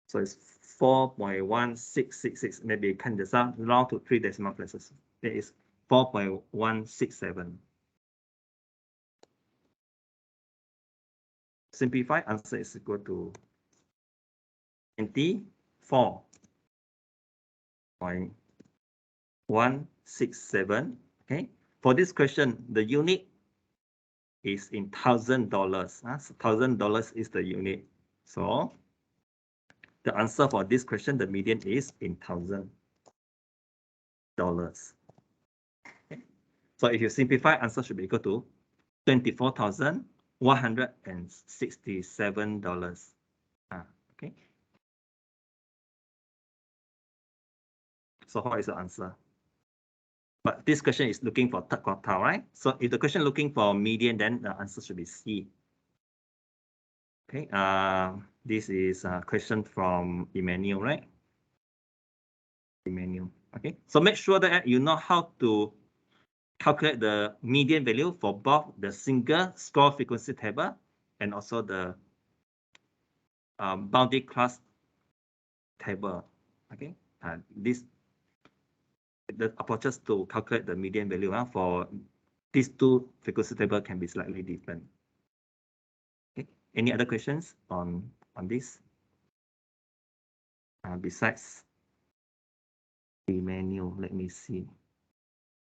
So it's 4.1666. Maybe you can just round to 3 decimal places. That is 4.167. Simplify, answer is equal to 24.167. Okay. For this question, the unit is in $1,000. $1,000 is the unit. So the answer for this question, the median is in $1,000. Okay. So if you simplify, answer should be equal to $24,167. Okay. So what is the answer? But this question is looking for third quartile, right? So if the question looking for median, then the answer should be C. Okay. This is a question from Emmanuel, right? Emmanuel. Okay. So make sure that you know how to calculate the median value for both the single score frequency table and also the boundary class table. Okay. The approaches to calculate the median value for these two frequency table can be slightly different. Okay. Any other questions on this? Besides the menu, let me see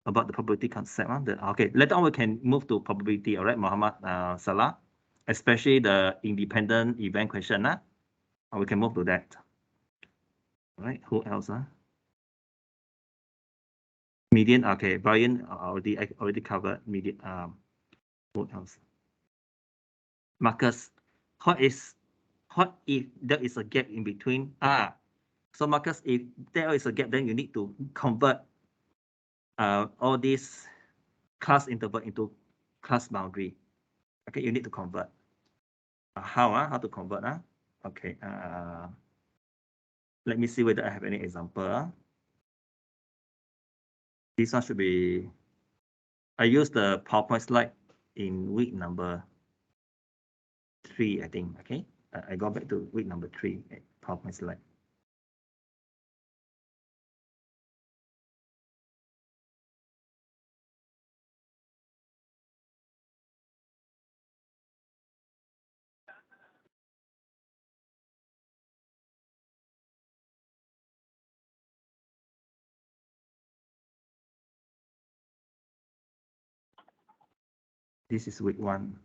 about the probability concept. Okay, later on we can move to probability. All right, Muhammad Salah, especially the independent event question. We can move to that. All right, who else? Median, okay. Brian already covered median. What else? Marcus, what if there is a gap in between? So Marcus, if there is a gap, then you need to convert all these class interval into class boundary. Okay, you need to convert. How to convert? Okay. Let me see whether I have any example. This one should be. I use the PowerPoint slide in week number 3, I think. Okay, I go back to week number 3 PowerPoint slide. This is week 1.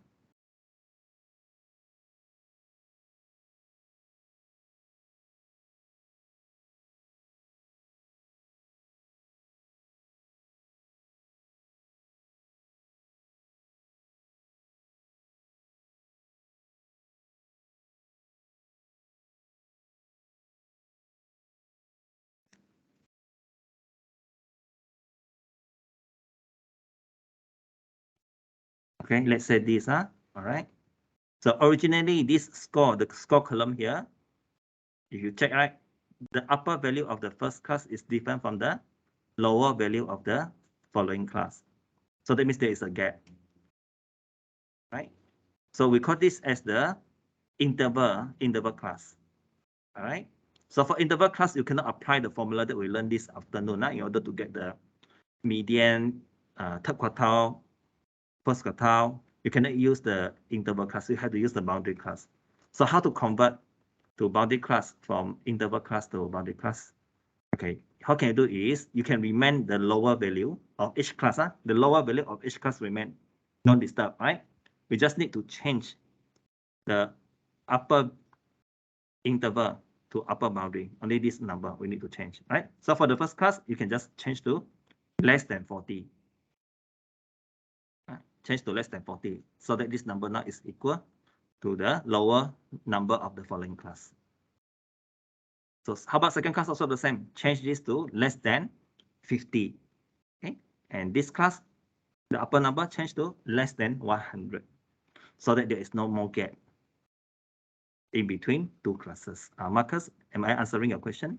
Okay, let's say this, all right. So originally this score, the score column here, if you check, right, the upper value of the first class is different from the lower value of the following class. So that means there is a gap, right? So we call this as the interval class, all right? So for interval class, you cannot apply the formula that we learned this afternoon in order to get the median, third quartile, first quartile. You cannot use the interval class. You have to use the boundary class. So how to convert to boundary class from interval class to boundary class? Okay, how can you do is you can remain the lower value of each class. The lower value of each class remain non-disturbed, right? We just need to change the upper interval to upper boundary. Only this number we need to change, right? So for the first class, you can just change to less than 40. Change to less than 40, so that this number now is equal to the lower number of the following class. So how about second class? Also the same. Change this to less than 50. Okay, and this class, the upper number change to less than 100, so that there is no more gap in between two classes. Marcus, am I answering your question?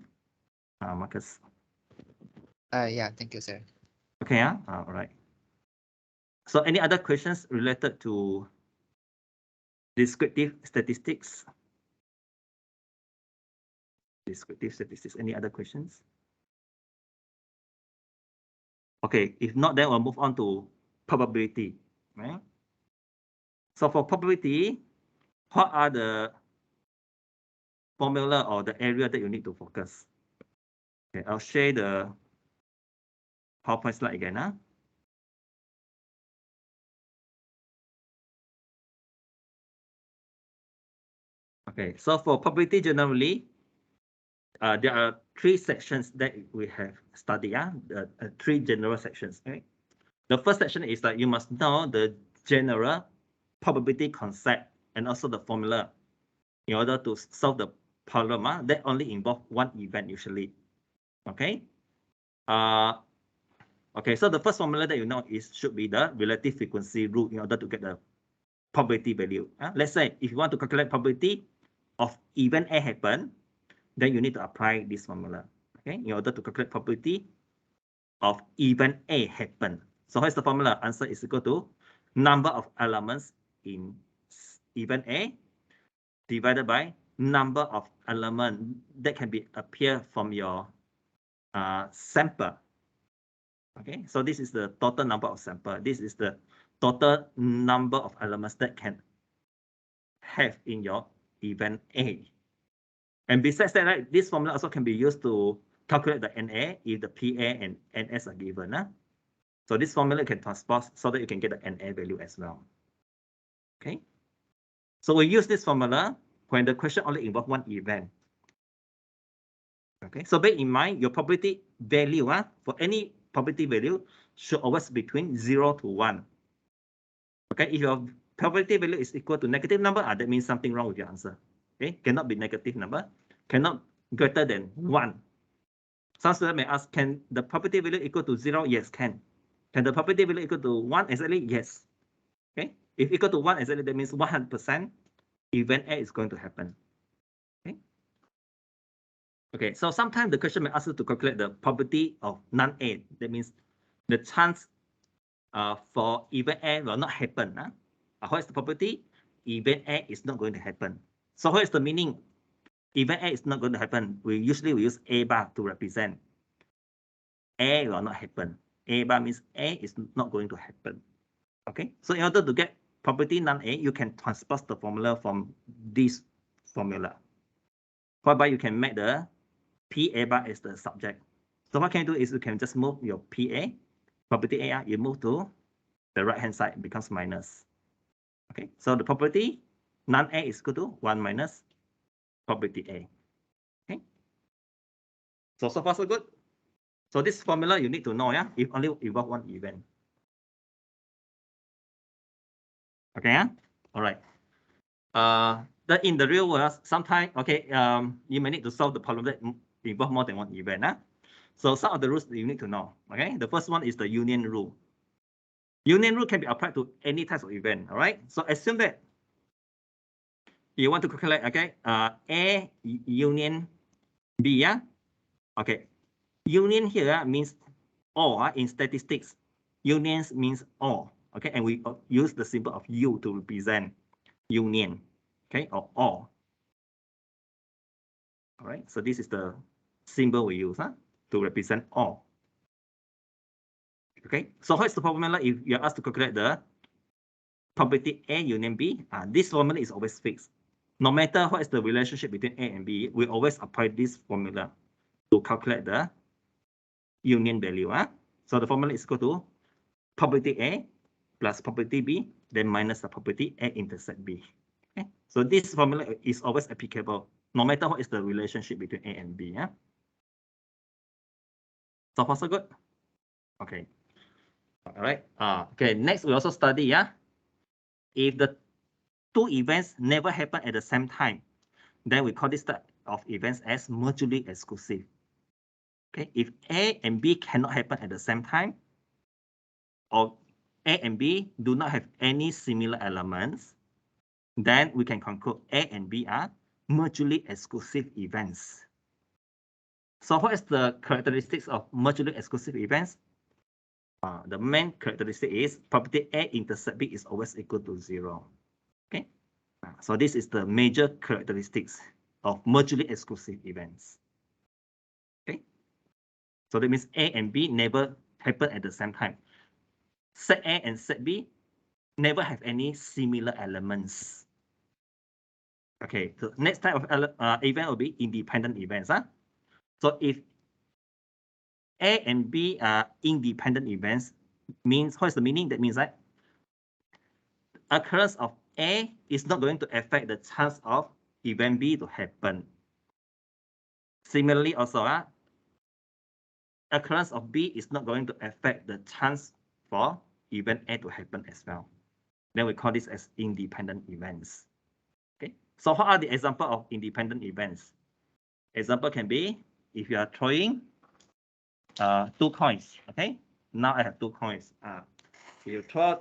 Marcus. Yeah, thank you, sir. Okay, all right. So any other questions related to descriptive statistics? Descriptive statistics, any other questions? Okay, if not, then we'll move on to probability, right? So for probability, what are the formula or the area that you need to focus? Okay, I'll share the PowerPoint slide again. Okay, so for probability generally, there are 3 sections that we have studied. 3 general sections. Right? The first section is that you must know the general probability concept and also the formula in order to solve the problem that only involve one event usually. Okay. Okay, so the first formula that you know should be the relative frequency rule in order to get the probability value. Let's say if you want to calculate probability of event A happen, then you need to apply this formula. Okay, in order to calculate probability of event A happen. So what's the formula? Answer is equal to number of elements in event A divided by number of elements that can be appear from your sample. Okay, so this is the total number of sample. This is the total number of elements that can have in your event A. And besides that, right, this formula also can be used to calculate the NA if the PA and NS are given. So this formula can transpose so that you can get the NA value as well. Okay. So we use this formula when the question only involves one event. Okay. So bear in mind your probability value for any probability value should always be between 0 to 1. Okay, if your probability value is equal to negative number, that means something wrong with your answer. Okay, cannot be negative number, cannot greater than 1. Some students may ask, can the probability value equal to 0? Yes, can. Can the probability value equal to 1 exactly? Yes. Okay, if equal to 1 exactly, that means 100% event A is going to happen. Okay. Okay, so sometimes the question may ask you to calculate the probability of non-A. That means the chance for event A will not happen. What is the probability? Event A is not going to happen. So what is the meaning? Event A is not going to happen. We usually use A bar to represent. A will not happen. A bar means A is not going to happen. Okay, so in order to get probability non-A, you can transpose the formula from this formula, whereby you can make the PA bar as the subject. So what can you do is you can just move your PA, probability A, you move to the right-hand side, it becomes minus. Okay, so the probability non-A is equal to 1 minus probability A. Okay, so far so good. So this formula you need to know, yeah, if only involve one event. Okay, yeah, all right. That in the real world, sometimes, okay, you may need to solve the problem that involve more than one event. So some of the rules you need to know. Okay, the first one is the union rule. Union rule can be applied to any type of event. All right, so assume that you want to calculate, okay, A union B, yeah. Okay, union here means all. In statistics, unions means all. Okay, and we use the symbol of U to represent union. Okay, or all. All right, so this is the symbol we use to represent all. Okay, so what is the formula if you're asked to calculate the probability A union B? This formula is always fixed. No matter what is the relationship between A and B, we always apply this formula to calculate the union value. So the formula is equal to probability A plus probability B, then minus the probability A intersect B. Okay, so this formula is always applicable, no matter what is the relationship between A and B. So far so good. Okay. All right. Okay. Next, we also study. If the two events never happen at the same time, then we call this type of events as mutually exclusive. Okay. If A and B cannot happen at the same time, or A and B do not have any similar elements, then we can conclude A and B are mutually exclusive events. So what is the characteristics of mutually exclusive events? The main characteristic is probability A intersect B is always equal to 0. Okay, so this is the major characteristics of mutually exclusive events. Okay, so that means A and B never happen at the same time. Set A and set B never have any similar elements. Okay, the next type of event will be independent events. So if A and B are independent events, means what is the meaning? That means that occurrence of A is not going to affect the chance of event B to happen. Similarly, also, occurrence of B is not going to affect the chance for event A to happen as well. Then we call this as independent events. Okay, so what are the examples of independent events? Example can be if you are throwing 2 coins. Okay, now I have 2 coins. You throw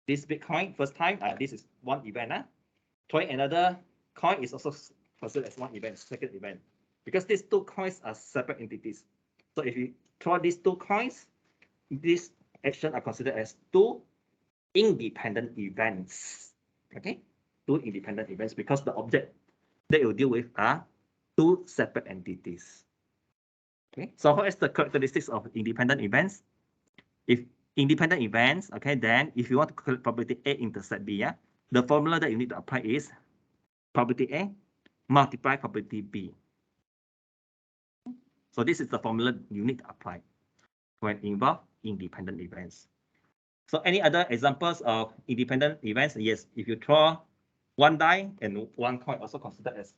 this big coin first time. This is one event. Throwing another coin is also considered as one event, second event, because these 2 coins are separate entities. So if you throw these 2 coins, these actions are considered as 2 independent events. Okay, 2 independent events because the object that you deal with are 2 separate entities. Okay, so what is the characteristics of independent events? If independent events, okay, then if you want to calculate probability A intersect B, the formula that you need to apply is probability A multiply probability B. So this is the formula you need to apply when involve independent events. So any other examples of independent events? Yes, if you throw 1 die and 1 coin, also considered as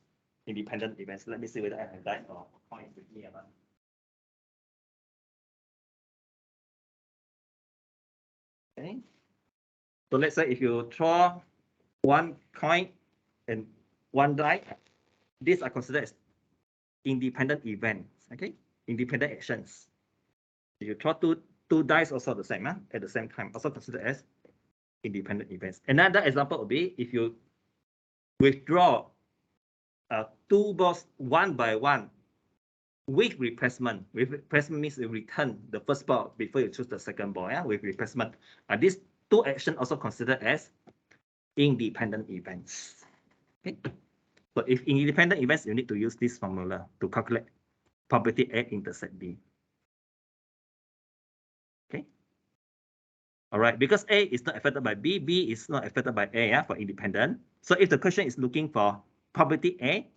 independent events. Let me see whether I have die or coin with me or not. Okay. So let's say if you throw one coin and one die, these are considered as independent events. Okay, independent actions. If you throw two dice, also the same, at the same time, also considered as independent events. Another example would be if you withdraw two balls one by one with replacement. With replacement means you return the first ball before you choose the second ball. Yeah, with replacement. These two actions also considered as independent events. Okay. So if independent events, you need to use this formula to calculate probability A intersect B. Okay. All right, because A is not affected by B, B is not affected by A, for independent. So if the question is looking for probability A,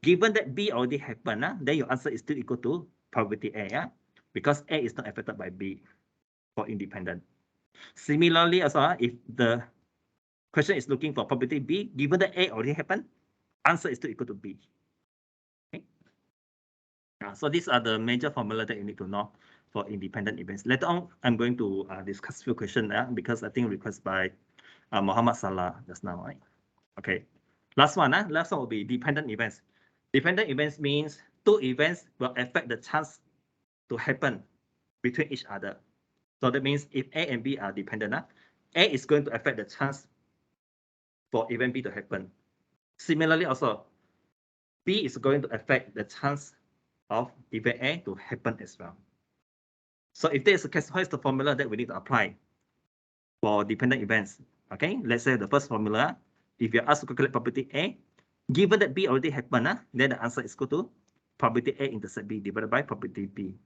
given that B already happened, then your answer is still equal to probability A, because A is not affected by B for independent. Similarly, also, if the question is looking for probability B, given that A already happened, answer is still equal to B. Okay. So these are the major formula that you need to know for independent events. Later on, I'm going to discuss a few questions because I think requested by Muhammad Salah just now, right? Okay. Last one will be dependent events. Dependent events means two events will affect the chance to happen between each other. So that means if A and B are dependent, A is going to affect the chance for event B to happen. Similarly, also, B is going to affect the chance of event A to happen as well. So if there is a case, what is the formula that we need to apply for dependent events? Okay, let's say the first formula, if you're asked to calculate probability A, given that B already happened, then the answer is equal to probability A intersect B divided by probability B.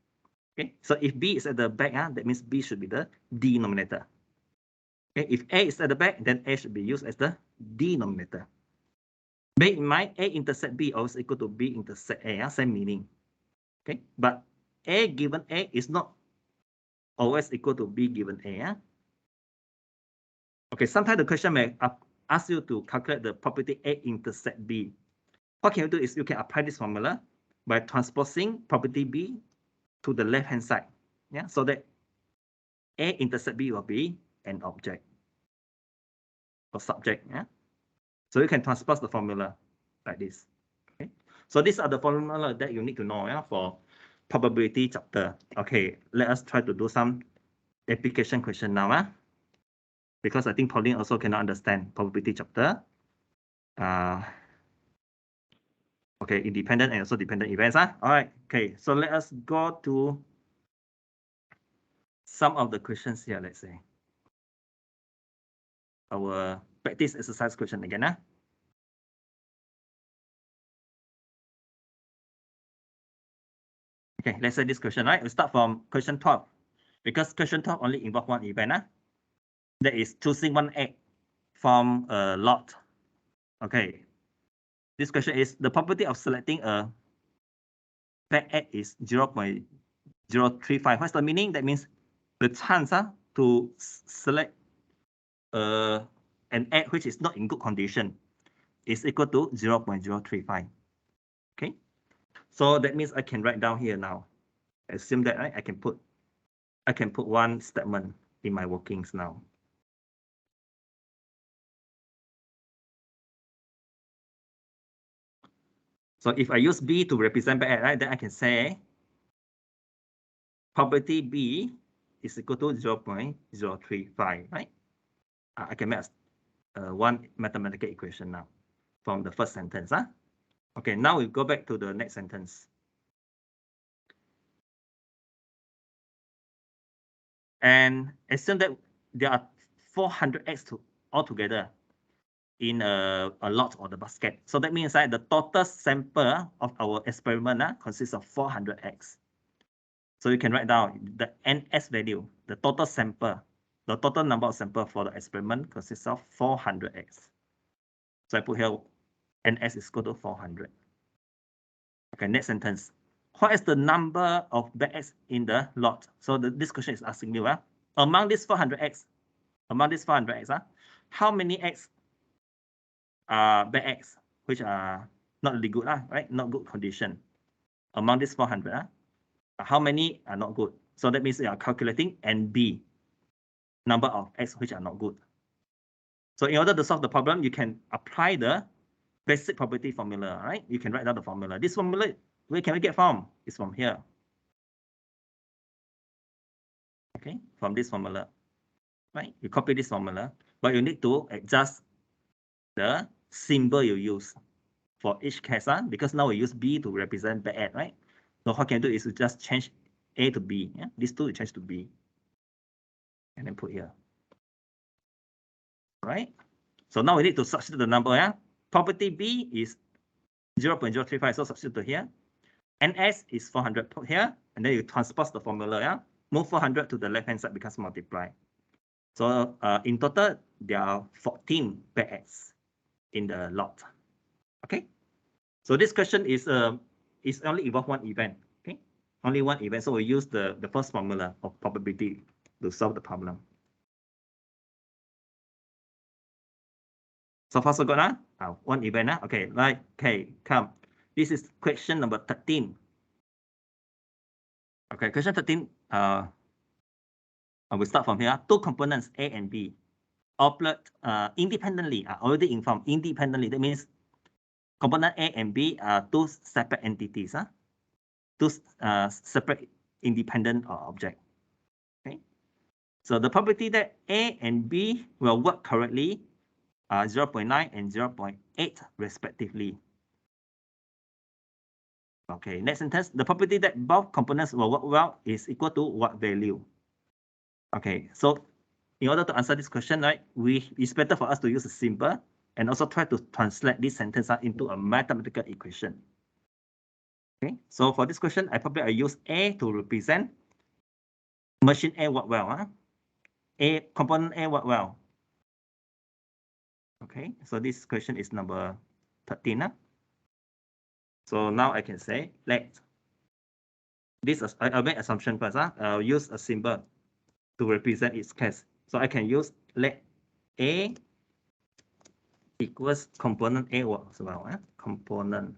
Okay, so if B is at the back, that means B should be the denominator. Okay, if A is at the back, then A should be used as the denominator. Bear in mind, A intersect B always equal to B intersect A, same meaning. Okay, but A given A is not always equal to B given A. Okay, sometimes the question may ask you to calculate the probability A intersect B. What can you do is you can apply this formula by transposing probability B to the left-hand side. Yeah, so that A intersect B will be an object or subject. Yeah, so you can transpose the formula like this. Okay, so these are the formula that you need to know for probability chapter. Okay, let us try to do some application question now. Because I think Pauline also cannot understand probability chapter. Okay, independent and also dependent events. All right, okay, so let us go to some of the questions here, let's say. Our practice exercise question again. Okay, let's say this question, right? We start from question 12. Because question 12 only involve one event. That is choosing one egg from a lot. Okay. This question is the probability of selecting a bad egg is 0.035. What's the meaning? That means the chance to select an egg which is not in good condition is equal to 0.035. Okay. So that means I can write down here now. Assume that I can put one statement in my workings now. So if I use B to represent bad egg, right, then I can say probability B is equal to 0.035, right? I can make one mathematical equation now from the first sentence. Okay, now we go back to the next sentence. And assume that there are 400 eggs altogether in a lot or the basket. So that means the total sample of our experiment consists of 400 eggs. So you can write down the NS value, the total sample, the total number of sample for the experiment consists of 400 eggs. So I put here NS is equal to 400. Okay, next sentence. What is the number of bad eggs in the lot? So this question is asking you, among these 400 eggs, how many eggs are bad eggs, which are not really good, right? Not good condition. Among these 400, how many are not good? So that means you are calculating NB, number of x which are not good. So in order to solve the problem, you can apply the basic probability formula, right? You can write down the formula. This formula, where can we get from? It's from here. Okay, from this formula, right? You copy this formula, but you need to adjust the symbol you use for each case, because now we use B to represent bad, right? So what can do is to just change A to B. Yeah? These two you change to B. And then put here. Right? So now we need to substitute the number. Yeah? Probability B is 0.035, so substitute to here. NS is 400, put here. And then you transpose the formula. Yeah? Move 400 to the left-hand side because multiply. So in total, there are 14 pairs in the lot. Okay? So this question is only involve one event. Okay? Only one event. So we use the first formula of probability to solve the problem. So far so good, huh? One event, huh? Okay, right. Okay, come. This is question number 13. Okay, question 13. I will start from here. Two components, A and B, operate independently, already informed independently. That means component A and B are two separate entities, two separate independent objects. Okay. So the probability that A and B will work correctly are 0.9 and 0.8 respectively. Okay, next sentence. The probability that both components will work well is equal to what value? Okay, so in order to answer this question, right, it's better for us to use a symbol and also try to translate this sentence into a mathematical equation. Okay, so for this question, I use A to represent machine A work well. A component A work well. Okay, so this question is number 13. So now I can say let this. I make assumption first. I'll use a symbol to represent its case. So I can use let A equals component A works well. Component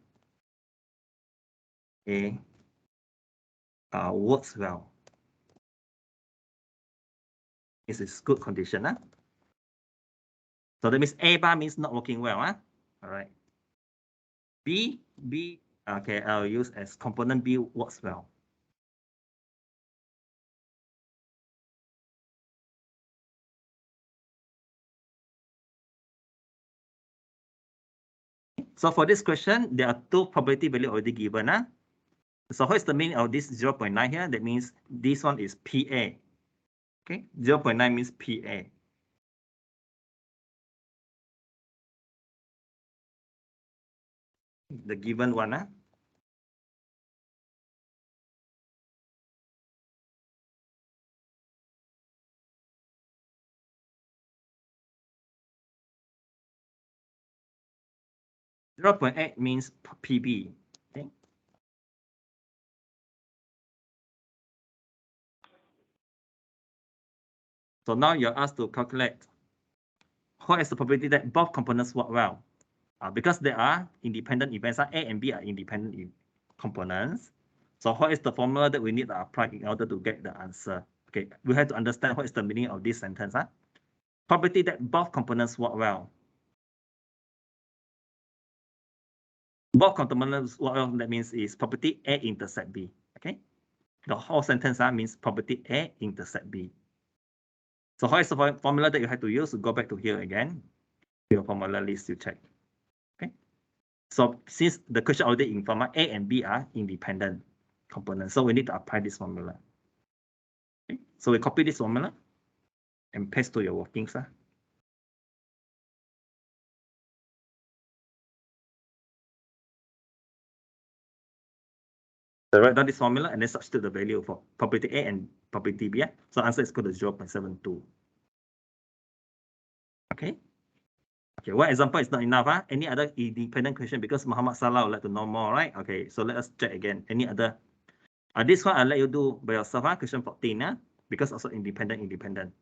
A works well. This is good condition. So that means A bar means not working well. All right. B, okay, I'll use as component B works well. So for this question, there are two probability value already given. So what is the meaning of this 0.9 here? That means this one is PA. Okay, 0.9 means PA. The given one. 0.8 means PB. Okay. So now you're asked to calculate what is the probability that both components work well. Because they are independent events, A and B are independent components. So what is the formula that we need to apply in order to get the answer? Okay, we have to understand what is the meaning of this sentence. Probability that both components work well. Both components work well, that means is probability A intersect B. Okay, the whole sentence means probability A intersect B. So how is the formula that you have to use? Go back to here again. Your formula list you check. Okay. So since the question already informed, A and B are independent components, so we need to apply this formula. Okay. So we copy this formula and paste to your workings. So write down this formula and then substitute the value for probability A and probability B. So answer is equal to 0.72. Okay. Okay, one example is not enough. Any other independent question? Because Muhammad Salah would like to know more, right? Okay, so let us check again. Any other? This one I'll let you do by yourself. Question 14. Because also independent.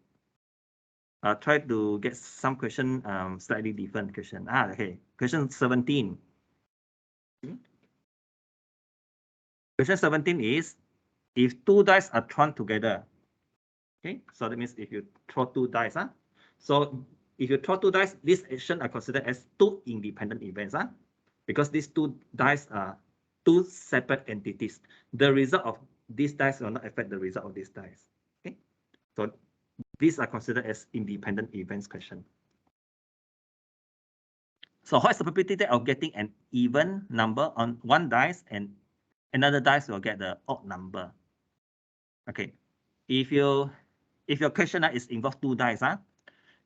Try to get some question slightly different question. Okay. Question 17. Question 17 is if two dice are thrown together. Okay, so that means if you throw 2 dice, so if you throw 2 dice, this action are considered as 2 independent events, because these 2 dice are 2 separate entities. The result of these dice will not affect the result of these dice. Okay, so these are considered as independent events question. So what is the probability of getting an even number on 1 dice and another dice will get the odd number? Okay, if your question is involve 2 dice,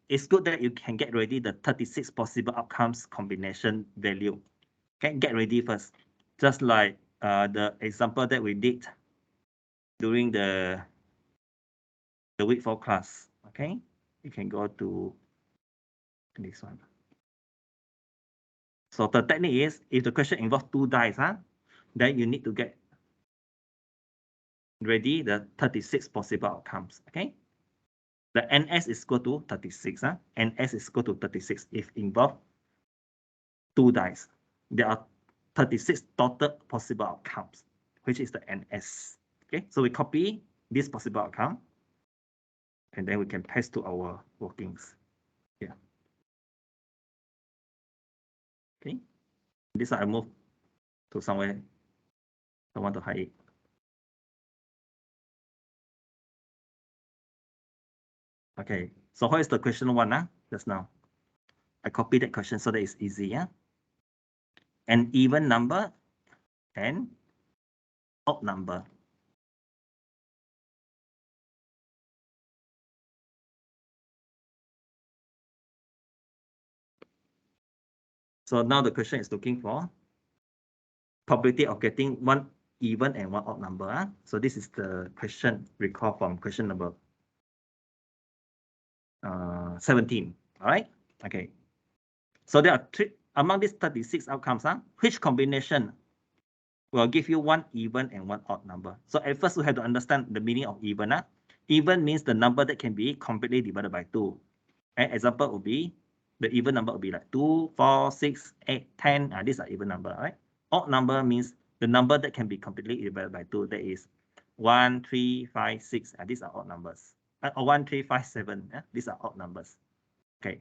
it's good that you can get ready the 36 possible outcomes combination value. Okay, get ready first. Just like the example that we did during the week 4 class. Okay, you can go to this one. So the technique is, if the question involves 2 dice, then you need to get ready the 36 possible outcomes. Okay, the NS is equal to 36. NS is equal to 36 if involve 2 dice. There are 36 total possible outcomes, which is the NS. Okay, so we copy this possible outcome, and then we can paste to our workings. Yeah. Okay, this one I move to somewhere I want to hide it. Okay, so what is the question 1 just now? I copy that question so that it's easy. An even number and odd number. So now the question is looking for probability of getting 1 even and 1 odd number. So this is the question recall from question number 17. All right. Okay. So there are 3 among these 36 outcomes. Which combination will give you 1 even and 1 odd number? So at first we have to understand the meaning of even. Even means the number that can be completely divided by 2. An example would be the even number would be like 2, 4, 6, 8, 10. These are even number, right? Odd number means the number that can be completely divided by 2. That is 1, 3, 5, 6. These are odd numbers. Or 1, 3, 5, 7. These are odd numbers. Okay.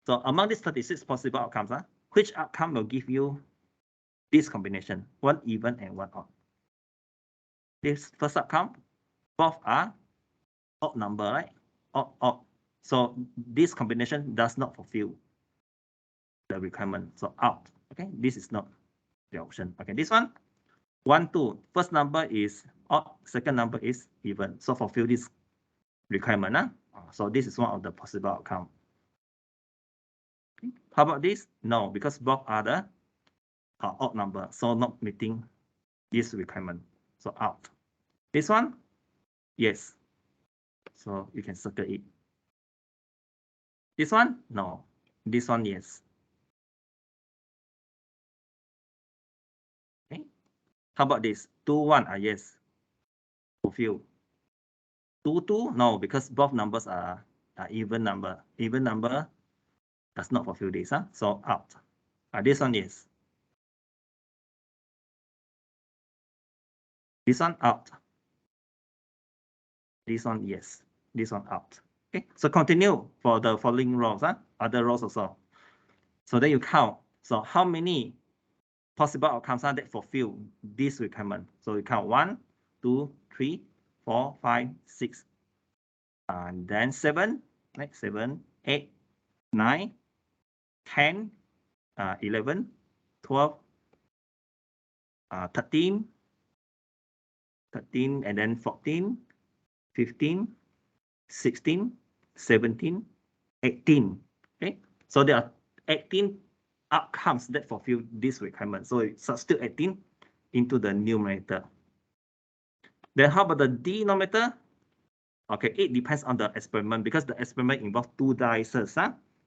So among these 36 possible outcomes, which outcome will give you this combination, 1 even and 1 odd? This first outcome, both are odd number, right? Odd. So this combination does not fulfill the requirement. So out. Okay, this is not the option. Okay, this one, 1, 2. First number is odd, second number is even. So fulfill this requirement. So this is one of the possible outcome. Okay. How about this? No, because both are the odd number, so not meeting this requirement. So out. This one, yes. So you can circle it. This one, no. This one, yes. Okay. How about this? 2, 1, yes. Fulfill. 2, 2, no, because both numbers are even number. Even number does not fulfill this. So out. This one, yes. This one, out. This one, yes. This one, out. Okay, so continue for the following rows, other rows also. So then you count. So how many possible outcomes are that fulfill this requirement? So you count 1, 2, 3, 4, 5, 6, and then 7, right? 7, 8, 9, 10, 11, 12, 13, and then 14, 15, 16, 17, 18. Okay, so there are 18 outcomes that fulfill this requirement. So it substitute 18 into the numerator. Then how about the denominator? Okay, it depends on the experiment because the experiment involves 2 dices.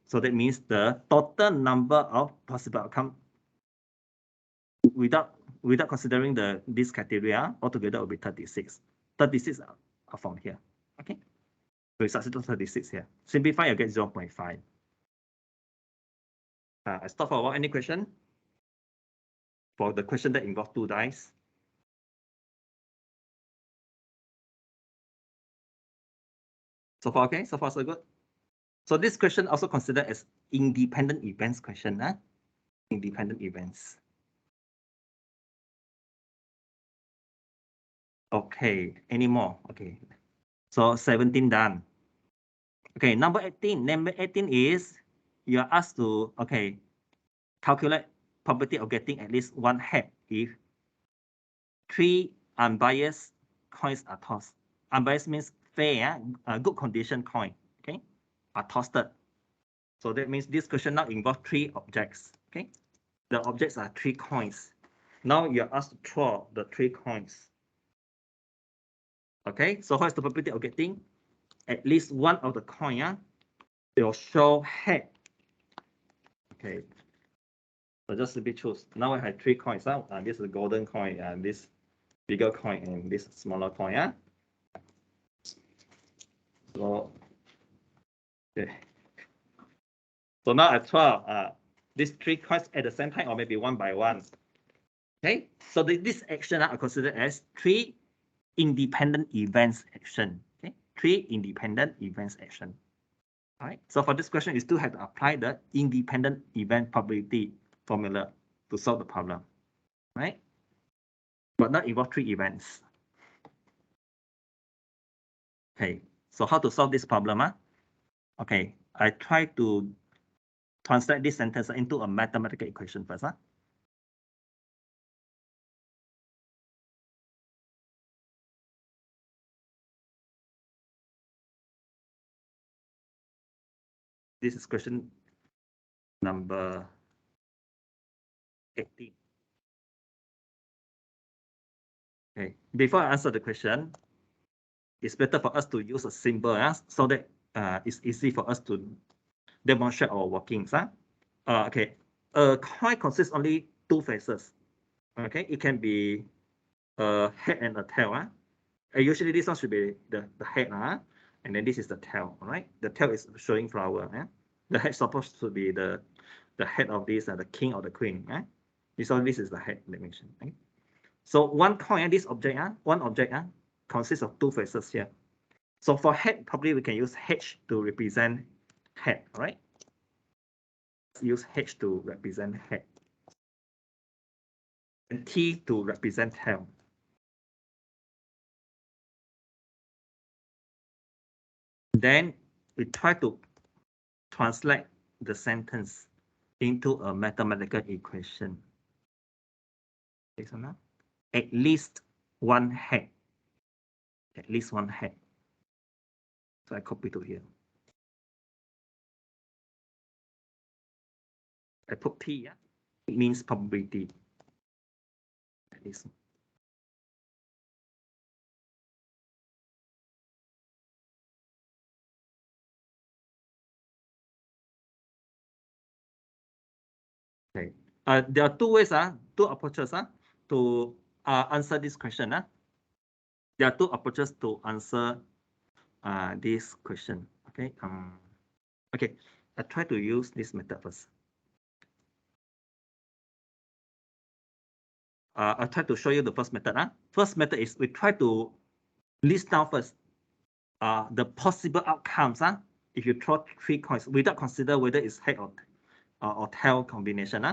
So that means the total number of possible outcomes without considering this criteria altogether will be 36. 36 are from here. Okay, so we substitute 36 here. Simplify, you get 0.5. I stop for a while. Any question for the question that involves 2 dice? So far, okay? So far, so good. So this question also considered as independent events question, huh? Independent events. Okay, any more? Okay. So 17 done. Okay, number 18. Number 18 is you are asked to, okay, calculate probability of getting at least one head if 3 unbiased coins are tossed. Unbiased means fair, good condition coin, okay, are tossed. So that means this question now involves 3 objects, okay. The objects are 3 coins. Now you're asked to throw the 3 coins. Okay, so what is the probability of getting at least one of the coin? Yeah, it will show head. Okay, so just simply choose. Now I have 3 coins. This is a golden coin, and this bigger coin, and this smaller coin. Yeah. So, okay. So now at 12, these 3 coins at the same time, or maybe one by one. Okay, so this action are considered as 3 independent events action. Okay, 3 independent events action. All right. So for this question, you still have to apply the independent event probability formula to solve the problem, right? But not involve 3 events. Okay. So how to solve this problem? Okay. I try to translate this sentence into a mathematical equation first. This is question number 18. Okay. Before I answer the question, it's better for us to use a symbol so that it's easy for us to demonstrate our workings. Okay. A coin consists only 2 faces. Okay, it can be a head and a tail. Usually this one should be the head, and then this is the tail. All right, the tail is showing flower. The head supposed to be the head of this, the king or the queen. This is the head dimension. Right? So one coin, this object, one object consists of 2 faces here. So for head, probably we can use H to represent head. All right, let's use H to represent head, and T to represent tail. Then we try to translate the sentence into a mathematical equation. At least one head. At least one head. So I copy to here. I put P. It means probability. At least. Okay. There are 2 ways, 2 approaches to answer this question. There are 2 approaches to answer this question. Okay. Okay. I try to use this method first. I'll try to show you the first method. First method is we try to list down first the possible outcomes. If you throw 3 coins without consider whether it's head or tail combination.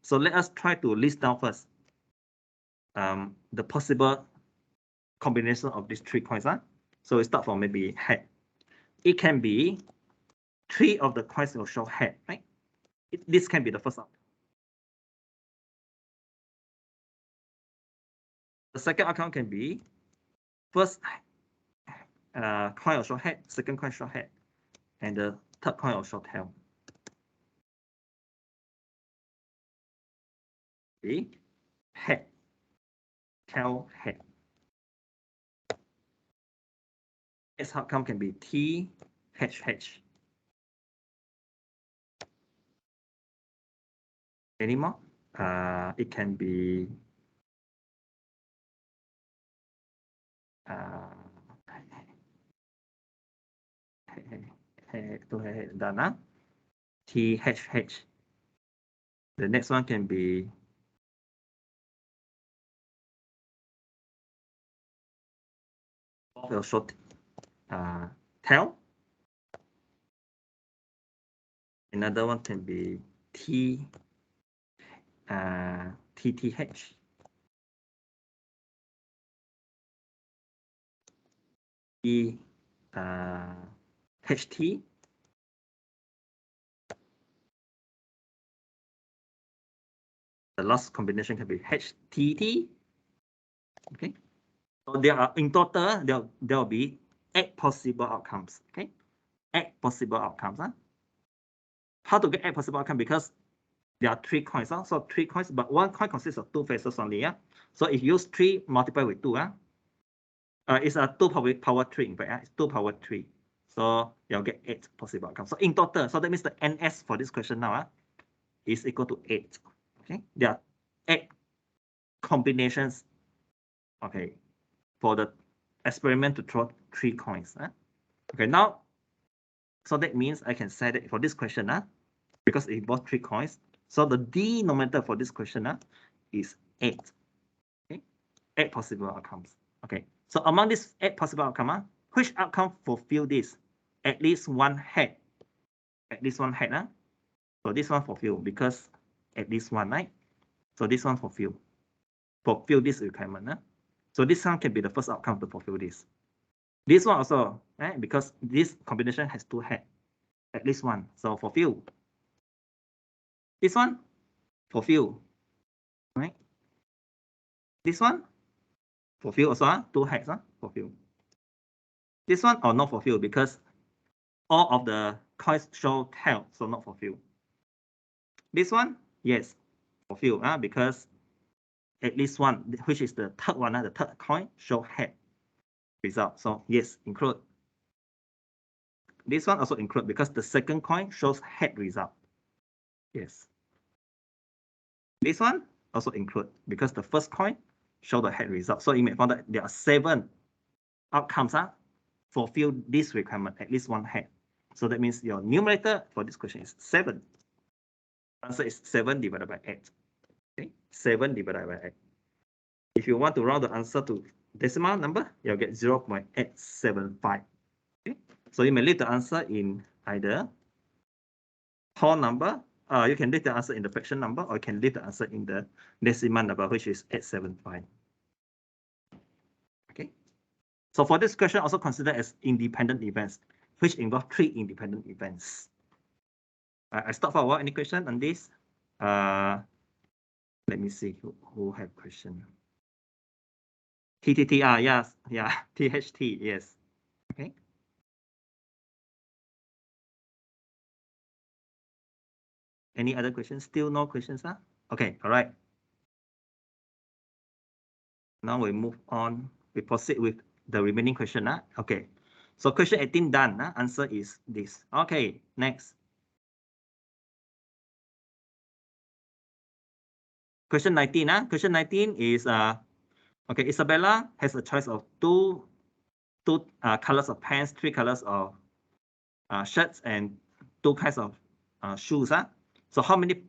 So let us try to list down first the possible combination of these 3 coins. So we start from maybe head. It can be 3 of the coins will show head, right? This can be the first outcome. The second outcome can be first coin will show head, second coin show head, and the third coin will show tail. Okay. Head, tail, head. Next outcome can be T, H, H. Any more? It can be done. T, H, H. The next one can be will show tail. Another one can be TTH. HT. The last combination can be HTT. Okay. So there are in total there will be 8 possible outcomes. Okay, 8 possible outcomes. How to get 8 possible outcomes? Because there are 3 coins. So 3 coins, but 1 coin consists of 2 faces only. Yeah. So if you use 3 multiplied with 2, it's a 2 power 3. In fact, it's 2 power 3. So you'll get 8 possible outcomes. So in total, so that means the NS for this question now is equal to 8. Okay, there are 8 combinations. Okay, for the experiment to throw 3 coins. Okay, now, so that means I can say that for this question, because it involves 3 coins, so the denominator for this question is 8. Okay, 8 possible outcomes. Okay, so among these 8 possible outcomes, which outcome fulfill this? At least one head. At least one head. So this one fulfill because at least one, right? So this one fulfill this requirement. So this one can be the first outcome to fulfill this. This one also, right? Because this combination has 2 heads, at least one. So fulfill. This one, fulfill, right? This one, fulfill also, 2 heads, fulfill. This one, or not fulfill because all of the coins show tail, so not fulfill. This one, yes, fulfill, because at least one, which is the third one, the third coin, show head result. So yes, include. This one also include because the second coin shows head result. Yes. This one also include because the first coin show the head result. So you may find that there are 7 outcomes fulfill this requirement, at least one head. So that means your numerator for this question is 7. Answer is 7 divided by 8. Okay, 7 divided by 8. If you want to round the answer to decimal number, you'll get 0.875. Okay, so you may leave the answer in either whole number. You can leave the answer in the fraction number, or you can leave the answer in the decimal number, which is 875. Okay. So for this question, also consider as independent events, which involve 3 independent events. I stop for a while. Any question on this? Let me see who have question. TTT. Yes, yeah. THT. Yes. Okay. Any other questions? Still no questions, Okay, all right. Now we move on. We proceed with the remaining question, Okay. So question 18 done, Answer is this. Okay, next. Question 19, Question 19 is, okay, Isabella has a choice of two colors of pants, 3 colors of shirts, and 2 kinds of shoes, So how many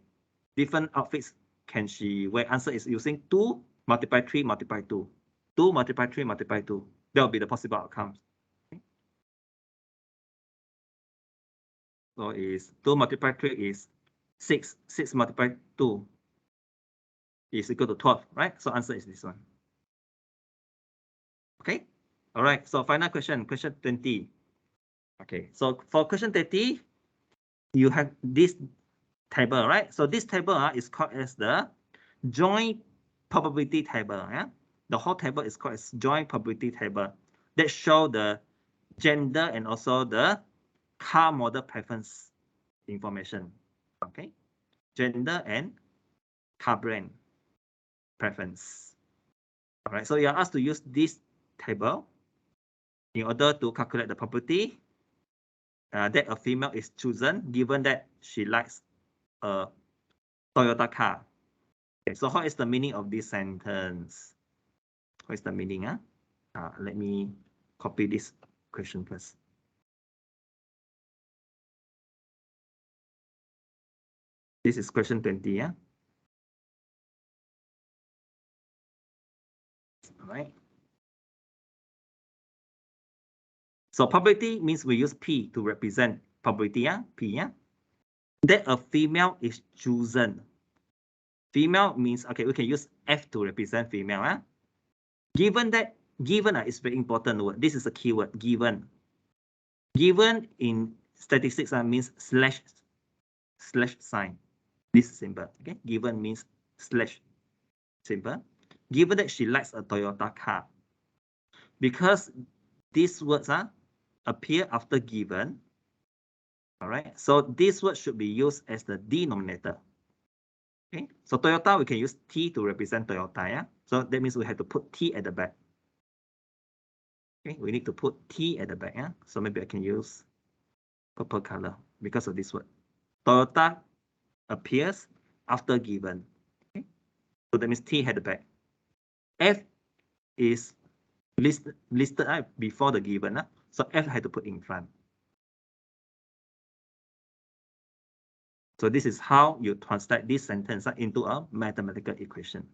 different outfits can she wear? Answer is using 2 multiply 3 multiply 2. 2 multiply 3 multiply 2. That will be the possible outcomes. Okay. So is 2 multiply 3 is 6. 6 multiply 2 is equal to 12, right? So answer is this one. Okay. All right. So final question, question 20. Okay. So for question 30, you have this table, right? So this table is called as the joint probability table. The whole table is called as joint probability table that show the gender and also the car model preference information. Okay, gender and car brand preference. All right, so you are asked to use this table in order to calculate the probability that a female is chosen given that she likes a Toyota car. Okay, so how is the meaning of this sentence? What is the meaning? Let me copy this question first. This is question 20, All right. So probability means we use P to represent probability, P, that a female is chosen. Female means, okay, we can use F to represent female. Given that, given is very important word. This is a keyword, given. Given in statistics means slash sign. This symbol, okay? Given means slash symbol. Given that she likes a Toyota car. Because these words appear after given. All right, so this word should be used as the denominator. Okay, so Toyota, we can use T to represent Toyota, yeah? So that means we have to put T at the back. Okay, we need to put T at the back, yeah? So maybe I can use purple color because of this word. Toyota appears after given. Okay, so that means T at the back. F is listed before the given, so F had to put in front. So this is how you translate this sentence into a mathematical equation.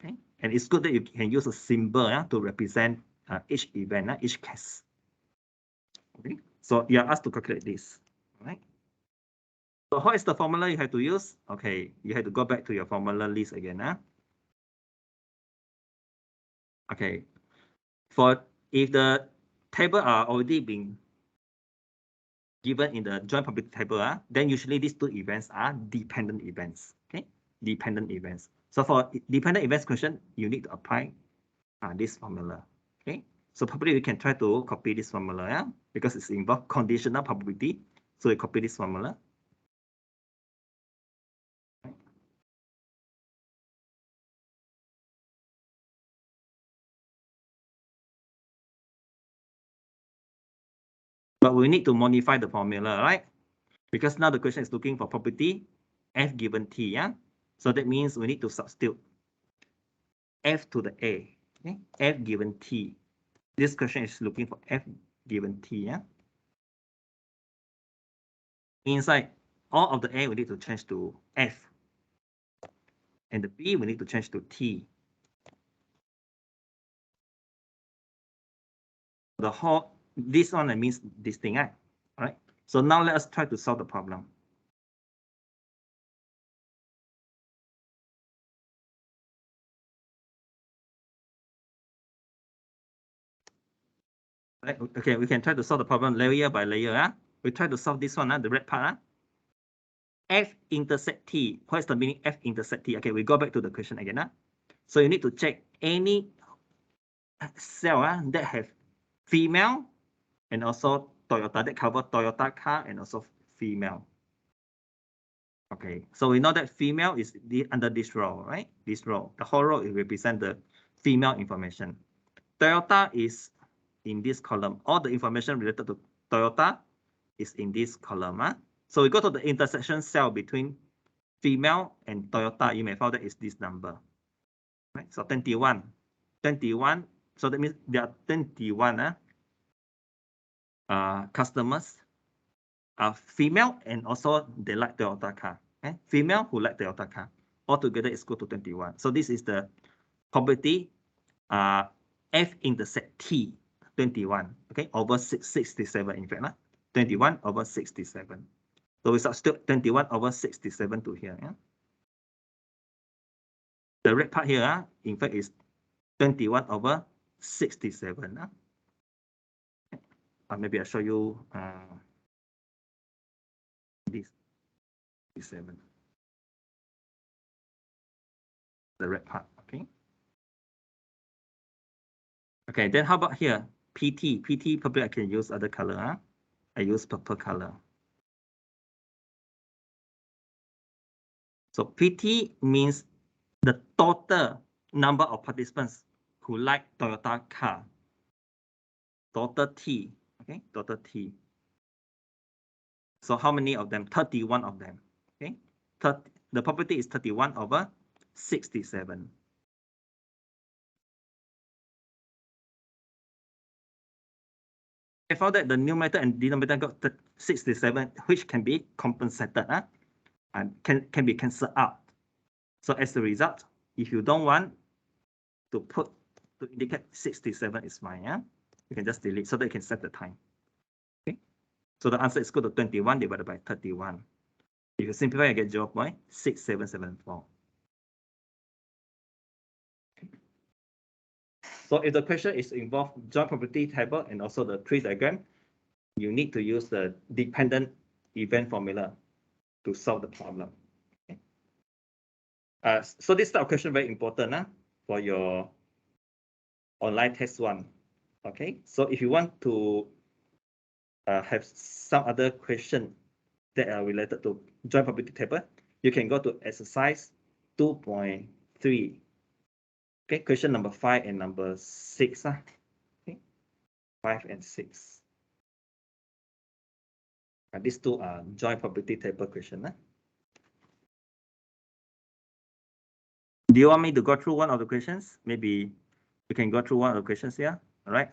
Okay, and it's good that you can use a symbol to represent each event, each case. Okay, so you are asked to calculate this. All right. So what is the formula you have to use? Okay, you have to go back to your formula list again. Okay, for if the table are already being given in the joint probability table, then usually these two events are dependent events. Okay, dependent events. So for dependent events question, you need to apply this formula. Okay, so probably we can try to copy this formula, because it's involved conditional probability. So we copy this formula. But we need to modify the formula, right? Because now the question is looking for property F given T, yeah? So that means we need to substitute F to the A, okay? F given T. This question is looking for F given T, yeah? Inside, all of the A we need to change to F. And the B we need to change to T. The whole, this one means this thing, right? All right. So now let us try to solve the problem. Right. Okay, we can try to solve the problem layer by layer. We try to solve this one, the red part. F intersect T. What is the meaning F intersect T? Okay, we go back to the question again. So you need to check any cell that have female and also Toyota, that cover Toyota car and also female. Okay, so we know that female is under this row, right? This row, the whole row, it represents the female information. Toyota is in this column. All the information related to Toyota is in this column. So we go to the intersection cell between female and Toyota. You may find that is this number. Right? So 21. 21. So that means there are 21 customers are female and also they like Toyota car. Okay? Female who like Toyota car. Altogether is equal to 21. So this is the probability F intersect T, 21, okay, over 67 in fact, 21 over 67. So we substitute 21 over 67 to here. The red part here, in fact, is 21 over 67. Maybe I'll show you this 67. The red part, okay. Okay, then how about here? PT. PT, probably I can use other color. I use purple color. So PT means the total number of participants who like Toyota car. Total T, okay, total T. So how many of them? 31 of them, okay. The probability is 31 over 67. I found that the numerator and denominator got 67, which can be compensated and can be cancelled out. So as a result, if you don't want to put to indicate 67 is fine, you can just delete so that you can set the time. Okay. So the answer is equal to 21 divided by 31. If you simplify, you get 0.6774. So if the question is involved joint probability table and also the tree diagram, you need to use the dependent event formula to solve the problem. Okay. So this type of question very important for your online test 1. Okay, so if you want to have some other question that are related to joint probability table, you can go to exercise 2.3. Okay, question number 5 and number 6. Okay, 5 and 6. These two are joint probability table question. Do you want me to go through one of the questions? Maybe we can go through one of the questions here. All right,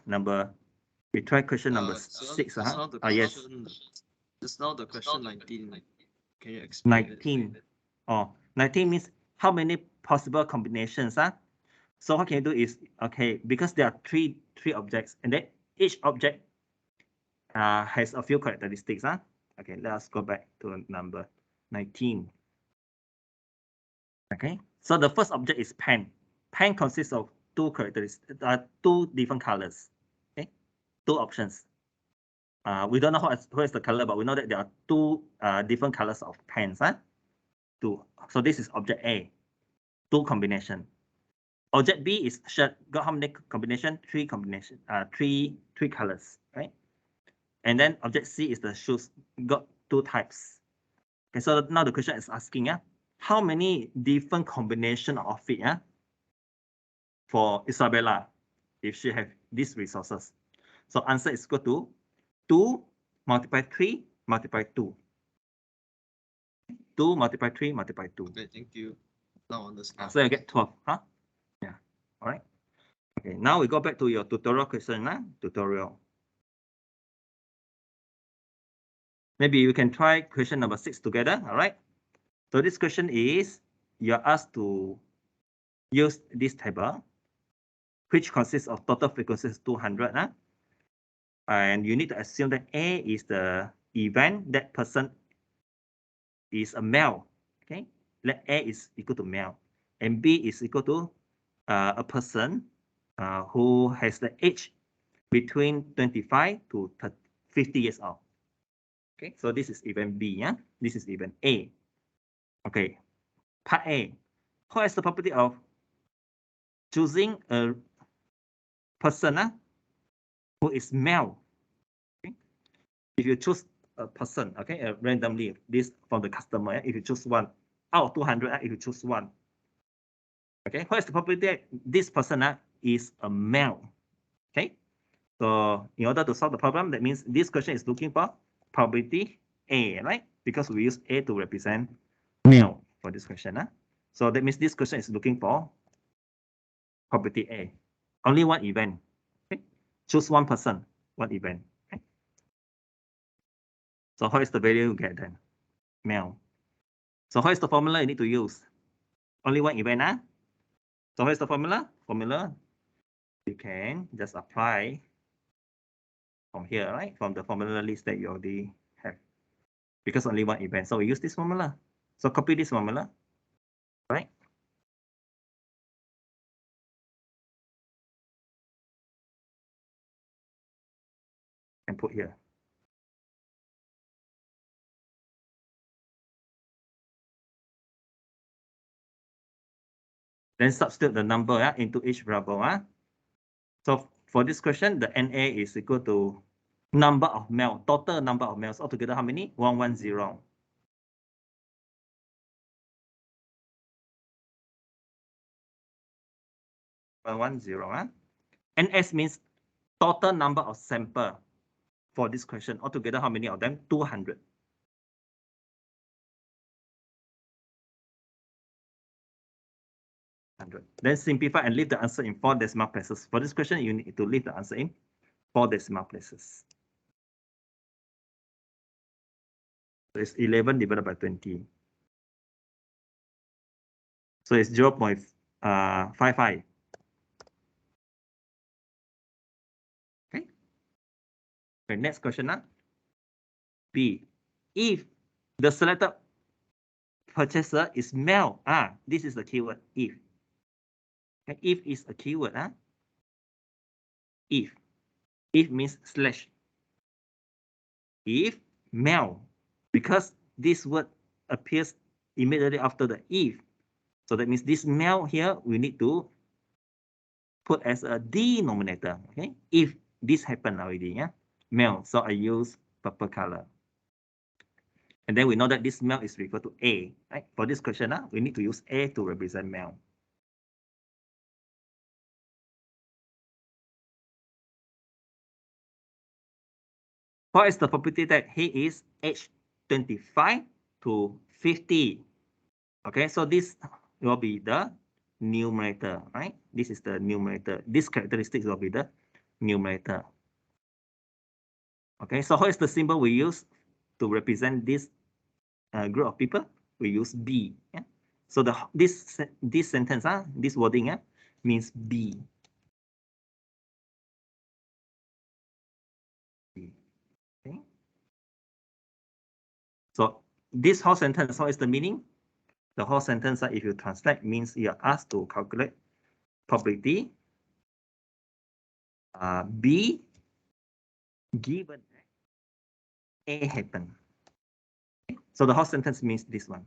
we try question number 6. Yes. Just now the question 19. Can you explain 19. Oh, 19 means how many possible combinations. So what can you do is, okay, because there are three objects, and then each object has a few characteristics. Okay, let us go back to number 19. Okay, so the first object is pen. Pen consists of two characteristics, two different colors. Okay, two options. We don't know what is the color, but we know that there are two different colors of pens. So this is object A, two combination. Object B is got how many combination? Three combination. Three colors, right? And then object C is the shoes, got two types. Okay, so now the question is asking, how many different combination of it, for Isabella, if she have these resources. So answer is equal to 2 multiply 3 multiply 2. 2 multiply 3 multiply 2. Okay, thank you. Now understand. So you get 12, Yeah, all right. Okay, now we go back to your tutorial question, tutorial. Maybe you can try question number 6 together, all right? So this question is, you're asked to use this table, which consists of total frequencies 200, and you need to assume that A is the event, that person is a male, okay? Let A is equal to male, and B is equal to a person who has the age between 25 to 50 years old. Okay, so this is event B, This is event A. Okay, part A. What is the property of choosing a person who is male? Okay? If you choose a person, okay, randomly, this from the customer, if you choose one, out of 200, if you choose one. Okay, what is the property that this person is a male? Okay, so in order to solve the problem, that means this question is looking for probability A, right? Because we use A to represent male for this question. So that means this question is looking for probability A. Only one event. Okay? Choose one person, one event. Okay? So how is the value you get then? Male. So how is the formula you need to use? Only one event. So how is the formula? Formula, you can just apply from here, right? From the formula list that you already have. Because only one event. So we use this formula. So copy this formula, right? And put here. Then substitute the number into each variable. So for this question, the NA is equal to number of males, total number of males. Altogether, how many? 110. NS means total number of sample for this question. Altogether, how many of them? 200. Then simplify and leave the answer in 4 decimal places. For this question, you need to leave the answer in 4 decimal places. So it's 11 divided by 20. So it's 0.55. Okay. Okay, next question. B. If the selected purchaser is male, this is the keyword if. Okay, if is a keyword, if. If means slash. If male, because this word appears immediately after the if. So that means this male here, we need to put as a denominator, okay? If this happened already, male, so I use purple color. And then we know that this male is referred to A, right? For this question, we need to use A to represent male. What is the probability that he is age 25 to 50? Okay, so this will be the numerator, right? This is the numerator. This characteristics will be the numerator. Okay, so what is the symbol we use to represent this group of people? We use B. Yeah? So this sentence, this wording means B. Okay. So this whole sentence, what is the meaning? The whole sentence, if you translate, means you are asked to calculate probability B given A happen. Okay. So the whole sentence means this one.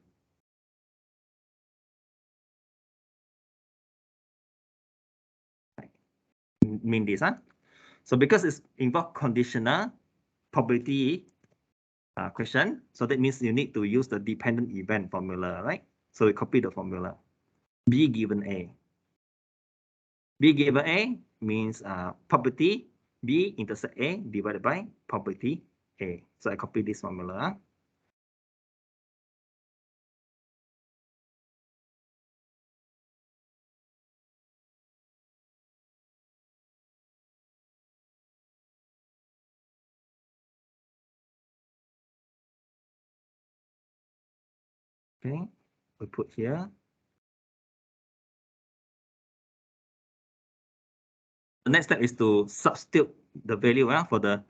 Mean this, So because it's involved conditional probability question, so that means you need to use the dependent event formula, right? So we copy the formula. B given A. B given A means probability B intersect A divided by probability A. So I copy this formula. Okay, we put here. The next step is to substitute the value for the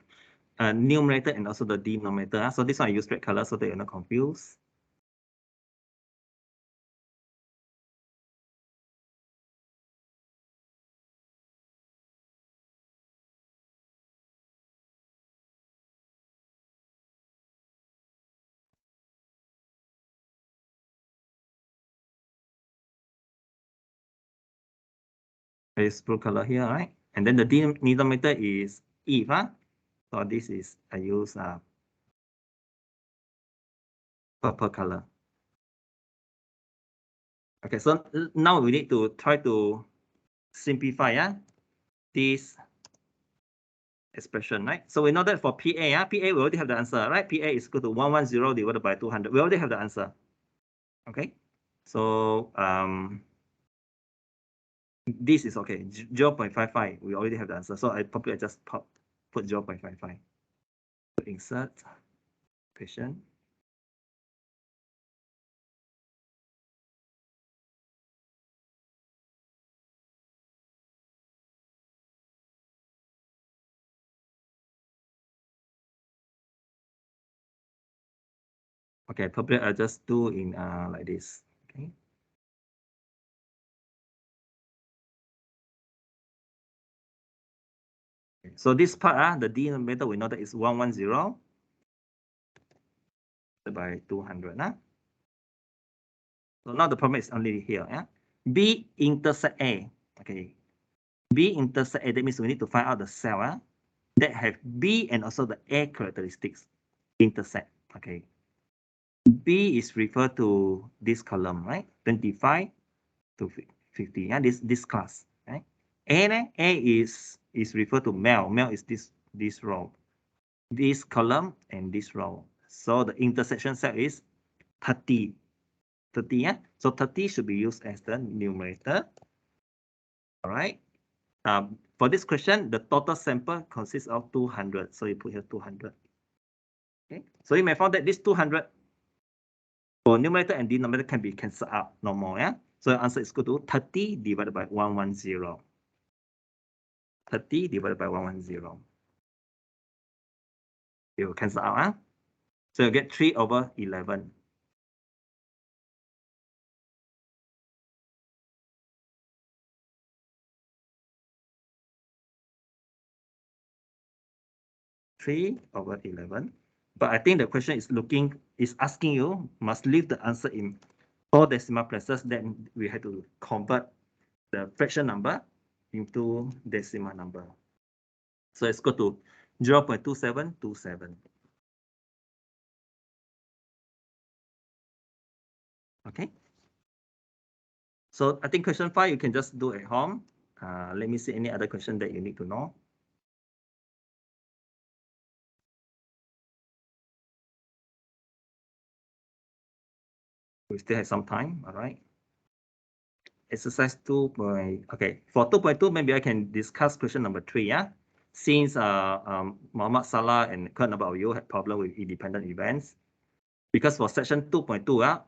numerator and also the denominator. So this one I use red color so that you're not confused. It's blue color here, right? And then the denominator is if, So this is, I use purple color. Okay, so now we need to try to simplify this expression, right? So we know that for PA, we already have the answer, right? PA is equal to 110 divided by 200. We already have the answer. Okay, so this is okay, 0.55. We already have the answer. So I probably just put 0.55. Insert question. Okay, probably I'll just do in like this. Okay. So this part, the denominator, we know that is 110 by 200. So now the problem is only here. B intersect A. Okay. B intersect A, that means we need to find out the cell that have B and also the A characteristics intersect. Okay. B is referred to this column, right? 25 to 50. This class, right? A is referred to male. Male is this row, this column, and this row. So the intersection cell is 30. 30, So 30 should be used as the numerator. All right. For this question, the total sample consists of 200. So you put here 200. Okay. So you may find that this 200 for numerator and denominator can be cancelled out no more. So the answer is equal to 30 divided by 110. 30 divided by 110. You cancel out. So you get 3/11. Three over 11. But I think the question is asking you must leave the answer in 4 decimal places. Then we have to convert the fraction number into decimal number. So let's go to 0.2727. Okay. So I think question 5 you can just do at home. Let me see any other question that you need to know. We still have some time, all right. Exercise 2. Okay, for 2.2, maybe I can discuss question number 3. Yeah, since Muhammad Salah and quite a number of you had problem with independent events, because for section 2.2,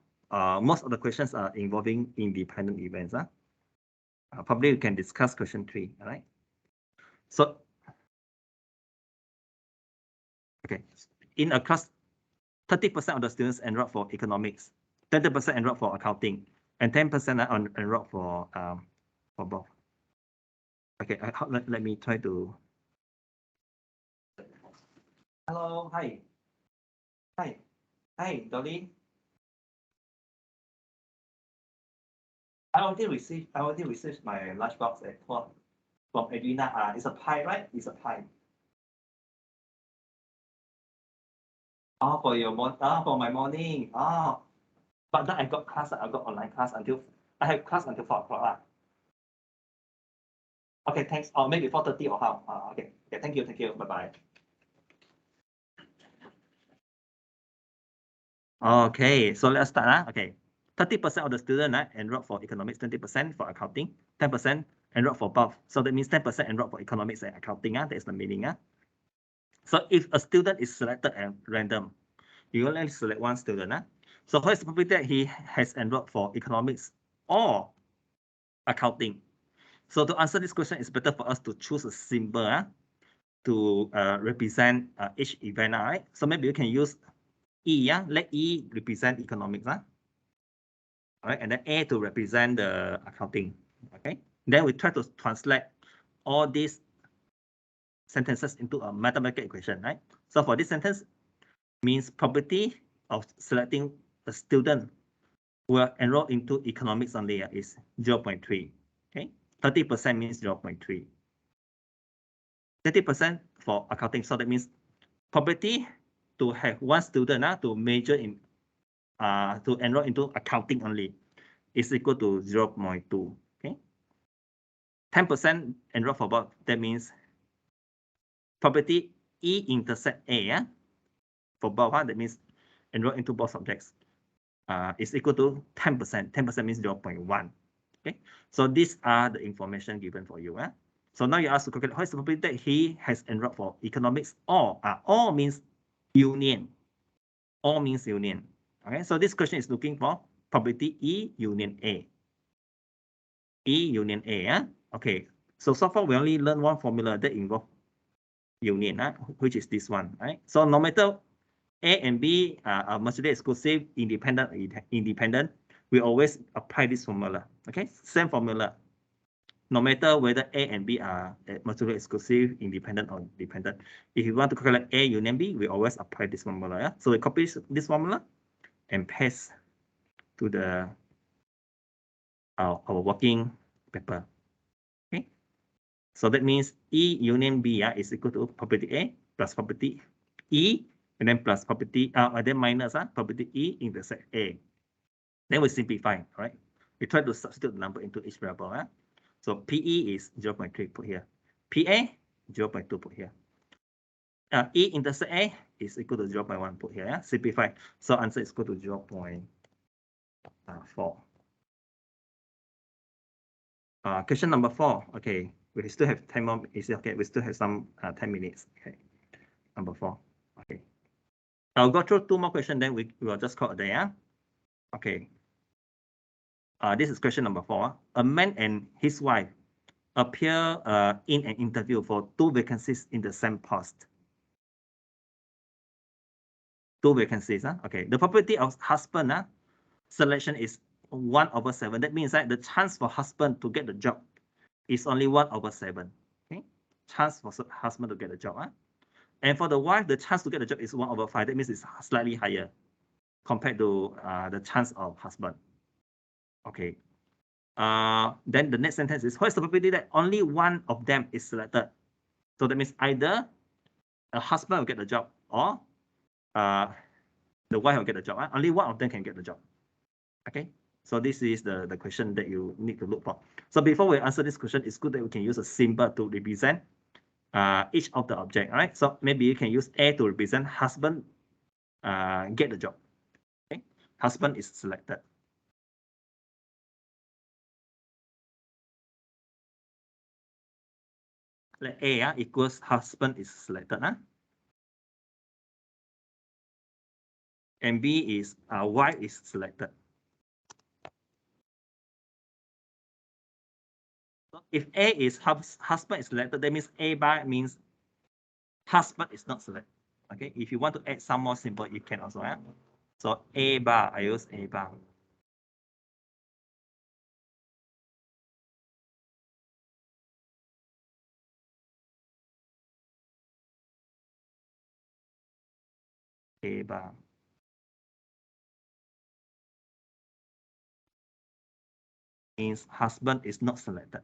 most of the questions are involving independent events. Probably we can discuss question 3. All right. So, okay, in a class, 30% of the students enroll for economics, 20% enroll for accounting, and 10% are enrolled for both. Okay, let me try to. Hello, hi, Dolly. I already received my lunchbox at 12 from Edwina. It's a pie, right? It's a pie. Oh, for my morning. Oh, but then I got online class until I have class until 4 o'clock. Okay, thanks. Or maybe 4:30 or how? Okay. Yeah, thank you. Bye bye. Okay, so let's start. Okay, 30% of the students enrolled for economics, 20% for accounting, 10% enrolled for both. So that means 10% enrolled for economics and accounting. That is the meaning. So if a student is selected at random, you only select one student. So what is the probability that he has enrolled for economics or accounting? So to answer this question, it's better for us to choose a symbol to represent each event. Right? So maybe you can use E. Let E represent economics. All right, and then A to represent the accounting. Okay, then we try to translate all these sentences into a mathematical equation. Right. So for this sentence, means probability of selecting a student who will enroll into economics only is 0.3. Okay, 30% means 0.3. 30% for accounting. So that means probability to have one student to major in to enroll into accounting only is equal to 0.2. Okay, 10% enroll for both. That means probability E intersect A for both. That means enroll into both subjects is equal to 10%. 10% means 0.1. Okay, so these are the information given for you. So now you ask to calculate what is the probability that he has enrolled for economics or all means union. All means union. Okay, so this question is looking for probability E union A. E union A. Okay, so far we only learned one formula that involves union, which is this one, right? So no matter A and B are mutually exclusive, independent, we always apply this formula. Okay, same formula. No matter whether A and B are mutually exclusive, independent, or dependent. If you want to calculate A union B, we always apply this formula. So we copy this formula and paste to the our working paper. Okay. So that means E union B is equal to probability A plus probability E, and then plus probability and then minus probability E intersect A. Then we simplify, right? We try to substitute the number into each variable. So PE is 0.3, put here. PA, 0.2, put here. E intersect A is equal to 0.1, put here. Simplify. So answer is equal to 0.4. Question number 4. Okay, we still have 10 more. Okay, we still have some 10 minutes. Okay, number 4. Okay, I'll go through 2 more questions. Then we will just call it a day. Okay. This is question number 4. A man and his wife appear in an interview for 2 vacancies in the same post. 2 vacancies. Okay, the probability of husband selection is 1/7. That means that the chance for husband to get the job is only 1/7. Okay, chance for husband to get the job. And for the wife, the chance to get the job is 1/5. That means it's slightly higher compared to the chance of husband. Okay. Then the next sentence is, what is the probability that only one of them is selected? So that means either a husband will get the job or the wife will get the job. Only one of them can get the job. Okay. So this is the question that you need to look for. So before we answer this question, it's good that we can use a symbol to represent each of the object. All right. So maybe you can use A to represent husband get the job. Okay. Husband is selected. Let A equals husband is selected. And B is wife is selected. So if A is husband is selected, that means A bar means husband is not selected. Okay, if you want to add some more symbol, you can also. So A bar, I use A bar. A bar. Means husband is not selected.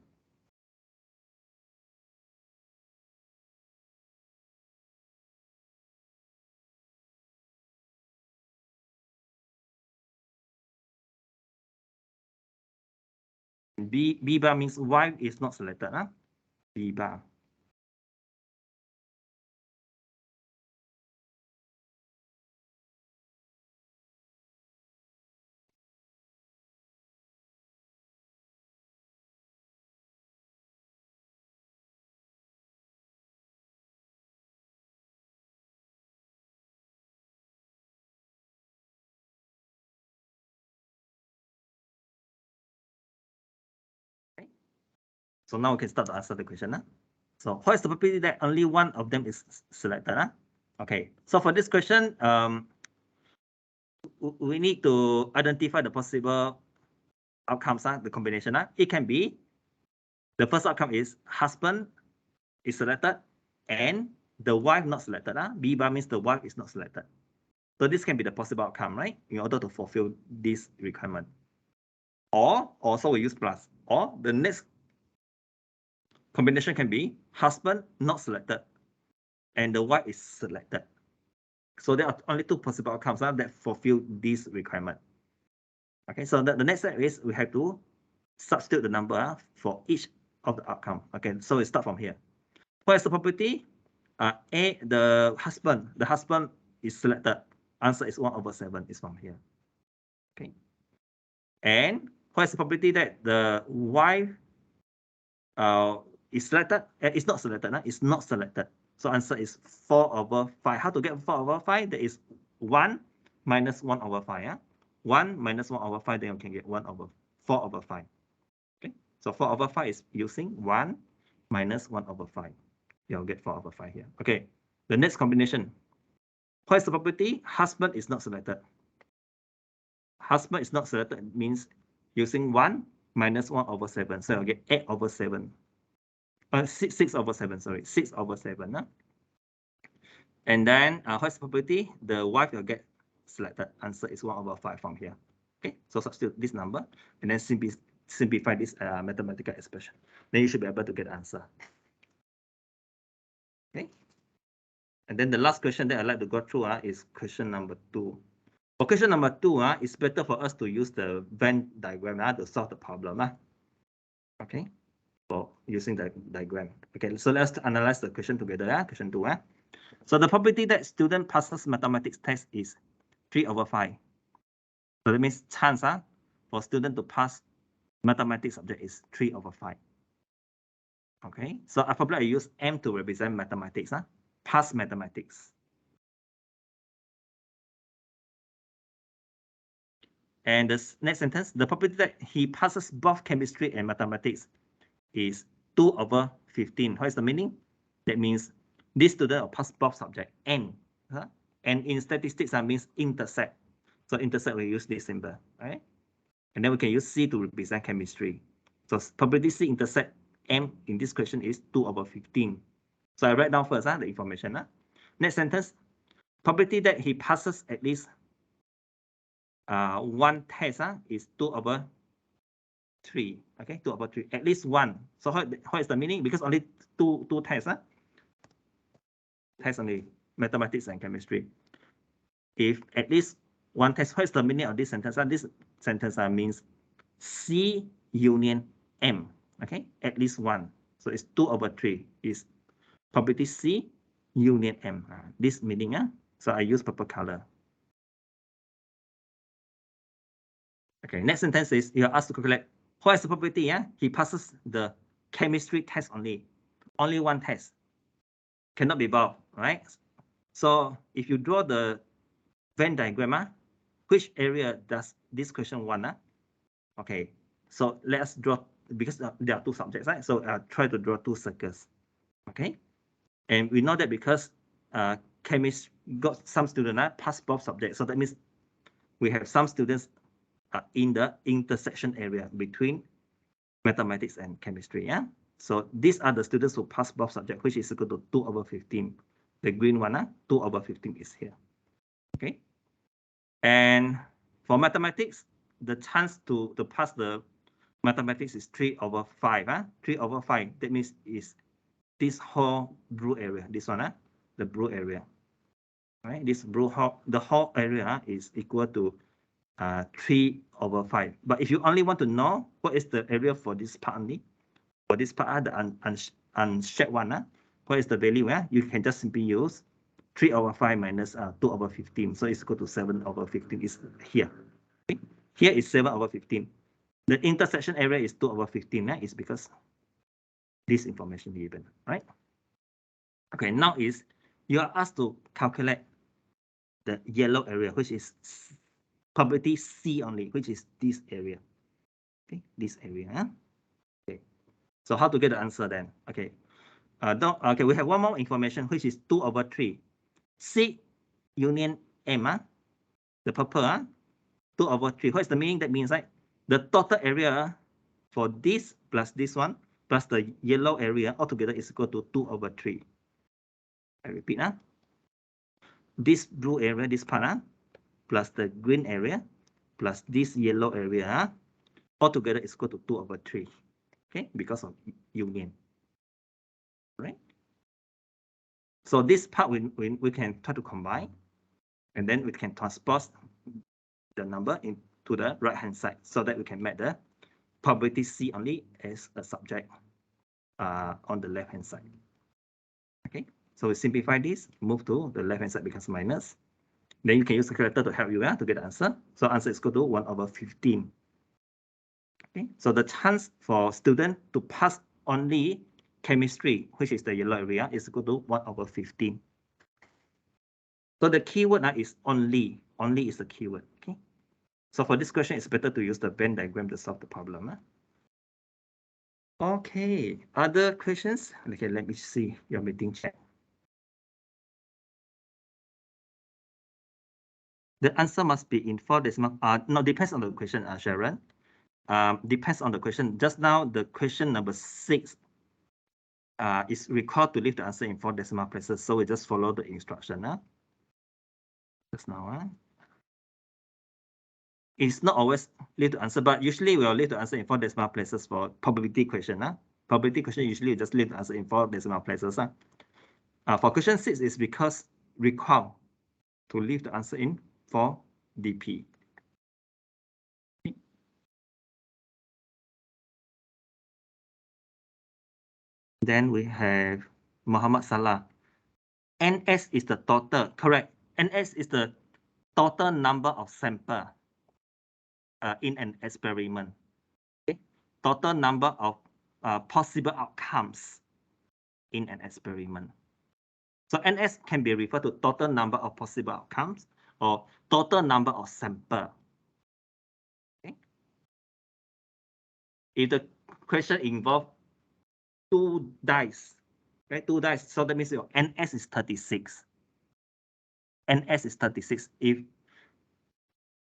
B bar means wife is not selected. B bar. Okay. So now we can start to answer the question. So what is the probability that only one of them is selected? Okay. So for this question, we need to identify the possible outcomes, the combination. It can be the first outcome is husband is selected and the wife not selected. B bar means the wife is not selected. So this can be the possible outcome, right? In order to fulfill this requirement. Or also we use plus. Or the next combination can be husband not selected and the wife is selected. So there are only 2 possible outcomes that fulfill this requirement. Okay, so the next step is we have to substitute the number for each of the outcome. Okay, so we start from here. What is the probability? A, the husband is selected. Answer is 1/7 is from here. Okay. And what is the probability that the wife is selected? It's not selected. It's not selected. So answer is 4/5. How to get 4/5? That is 1 minus 1/5. 1 minus 1/5, then you can get 4/5. Okay. So 4/5 is using 1 minus 1/5. You'll get 4/5 here. Okay. The next combination. What is the probability? Husband is not selected. Husband is not selected means using 1 minus 1/7. So I'll get 8/7. 6/7, sorry. 6/7. And then what's the probability? The wife will get selected. Answer is 1/5 from here. Okay, so substitute this number and then simplify this mathematical expression. Then you should be able to get the answer. Okay. And then the last question that I'd like to go through is question number 2. For question number 2, it's better for us to use the Venn diagram to solve the problem. Okay, for using the diagram. Okay, so let's analyze the question together. Question 2. So the probability that student passes mathematics test is 3/5. So that means chance for student to pass mathematics subject is 3/5. Okay, so I probably use M to represent mathematics. Pass mathematics. And the next sentence, the probability that he passes both chemistry and mathematics is 2/15. What is the meaning? That means this student will pass both subjects, N. And in statistics, that means intersect. So intersect, we use this symbol, right? And then we can use C to represent chemistry. So probability C intersect M in this question is 2/15. So I write down first the information. Next sentence, probability that he passes at least one test is 2/3. Okay, 2/3, at least one. So how is the meaning? Because only two tests. Tests only, mathematics and chemistry. If at least one test, what is the meaning of this sentence? This sentence means C union M. Okay, at least one. So it's 2/3 is probability C union M. This meaning. So I use purple color. Okay, next sentence is you are asked to calculate what is the probability he passes the chemistry test only. Only one test. Cannot be both, right? So if you draw the Venn diagram, which area does this question want? Okay, so let's draw, because there are two subjects, right? So try to draw two circles. Okay, and we know that because chemistry got some students pass both subjects, so that means we have some students in the intersection area between mathematics and chemistry. So these are the students who pass both subjects, which is equal to 2/15. The green one, 2/15 is here. Okay, and for mathematics, the chance to pass the mathematics is 3/5. 3/5. That means is this whole blue area. This one, the blue area. Right. This blue the whole area is equal to 3/5. But if you only want to know what is the area for this part only, for this part, the unshaped one, what is the value? You can just simply use 3/5 minus 2/15. So it's equal to 7/15 is here. Okay? Here is 7/15. The intersection area is 2/15. Is because this information given, right? Okay, now is you are asked to calculate the yellow area, which is probability C only, which is this area. Okay, this area. Okay, so how to get the answer then? Okay, okay, we have one more information, which is 2/3. C union M, the purple, 2/3. What is the meaning? That means like the total area for this plus this one plus the yellow area altogether is equal to 2/3. I repeat, this blue area, this part, plus the green area plus this yellow area altogether is equal to 2/3. Okay, because of union. Right? So this part we can try to combine, and then we can transpose the number into the right hand side so that we can make the probability C only as a subject on the left hand side. Okay, so we simplify this, move to the left hand side becomes minus. Then you can use the calculator to help you to get the answer. So answer is equal to 1/15. Okay, so the chance for student to pass only chemistry, which is the yellow area, is equal to 1/15. So the keyword is only. Only is the keyword. Okay. So for this question, it's better to use the Venn diagram to solve the problem. Okay. Other questions? Okay, let me see your meeting chat. The answer must be in 4 decimal. No, depends on the question, Sharon. Depends on the question. Just now, the question number 6 is required to leave the answer in 4 decimal places. So we just follow the instruction. Just now. It's not always leave the answer, but usually we'll leave the answer in 4 decimal places for probability question. Probability question usually just leave the answer in 4 decimal places. For question 6 is because required to leave the answer in 4 DP. Then we have Muhammad Salah. NS is the total, correct. NS is the total number of sample in an experiment. Okay? Total number of possible outcomes in an experiment. So NS can be referred to total number of possible outcomes or total number of sample. Okay? If the question involves 2 dice, right? 2 dice, so that means your NS is 36. NS is 36 if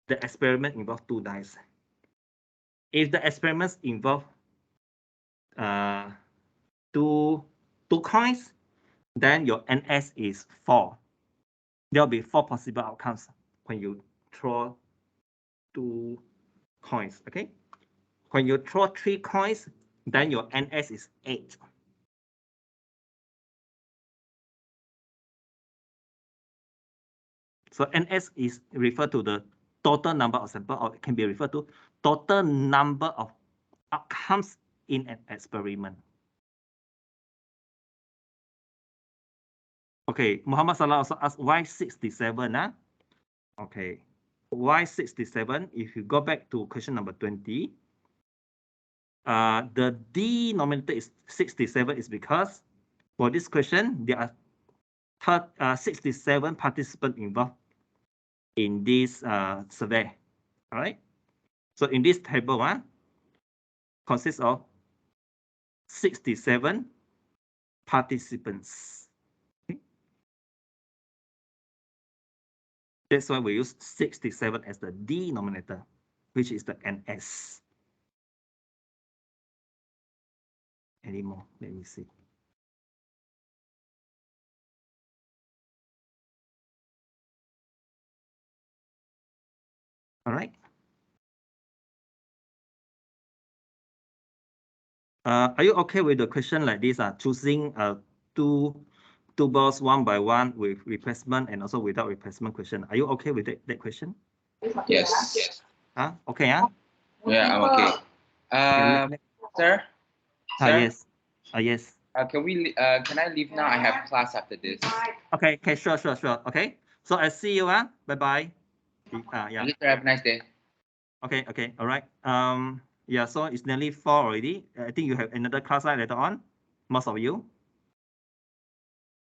the experiment involves 2 dice. If the experiments involve two coins, then your NS is 4. There will be 4 possible outcomes when you throw 2 coins, okay? When you throw 3 coins, then your NS is 8. So NS is referred to the total number of samples, or it can be referred to total number of outcomes in an experiment. Okay, Muhammad Salah also asked why 67? Okay, why 67? If you go back to question number 20, the denominator is 67 is because for this question, there are 67 participants involved in this survey. All right. So in this table, consists of 67 participants. Okay. That's why we use 67 as the denominator, which is the NS. Any more? Let me see. All right. Are you okay with the question like this? Choosing two balls 1 by 1 with replacement and also without replacement question. Are you okay with that question? Yes. Okay. Yeah, I'm okay. Sir? Sir? Yes. Yes. Can I leave now? I have class after this. Okay, sure. Okay. So I see you. Bye-bye. Yeah. Okay, sir, have a nice day. Okay. All right. Yeah, so it's nearly 4 already. I think you have another class later on, most of you.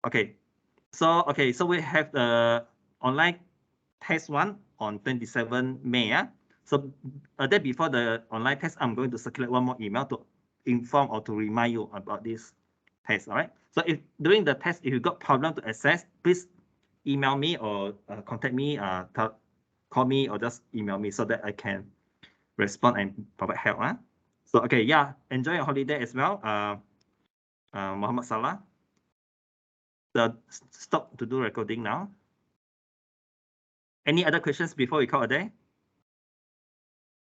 Okay. So we have the online test 1 on 27 May. So a day before the online test, I'm going to circulate one more email to inform or to remind you about this test. All right. So if during the test, if you got problem to access, please email me or contact me, call me or just email me so that I can respond and provide help. So okay, yeah, enjoy your holiday as well. Muhammad Salah. Stop to do recording now. Any other questions before we call a day?